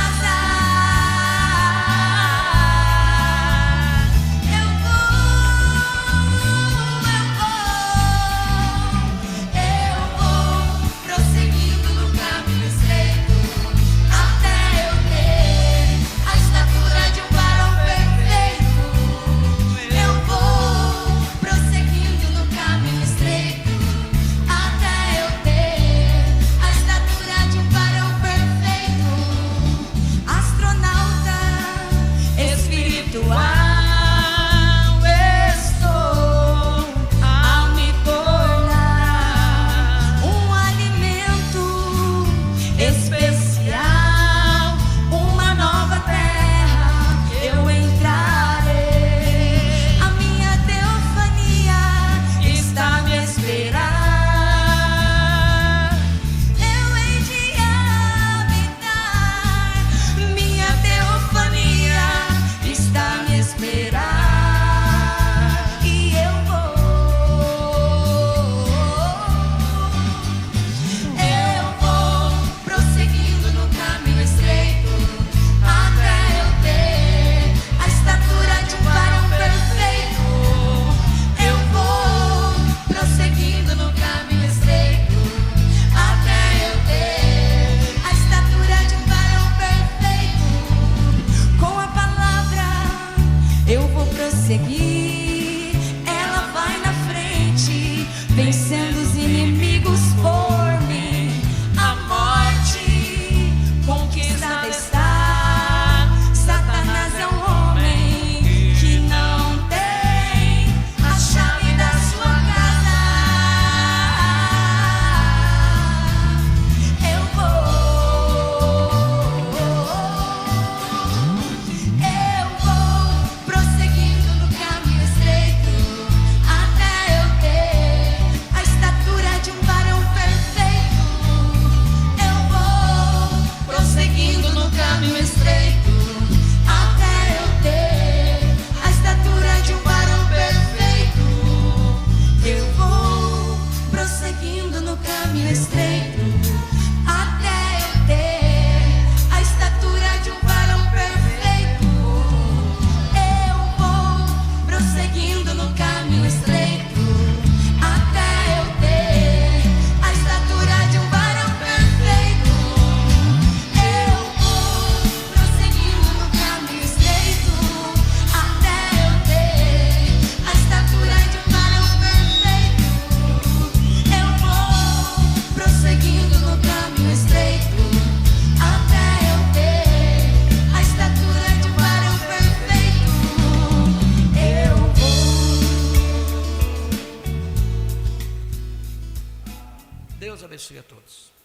Seguir, ela vai na frente, vencendo os inimigos por mim. A morte conquistada está. Satanás é um homem que não tem a chave da sua casa. Eu vou prosseguindo no caminho estreito até eu ter a estatura de um varão perfeito. Eu vou prosseguindo no caminho estreito até eu ter a estatura de um varão perfeito. Eu vou prosseguindo no caminho estreito até eu ter a estatura de um varão perfeito. Eu vou prosseguindo no caminho estreito até eu ter a estatura de um varão perfeito. Eu vou prosseguindo no caminho estreito até eu ter a estatura de um varão perfeito. Eu vou prosseguindo no caminho estreito até eu ter a estatura de um varão perfeito. Eu vou. Deus abençoe a todos.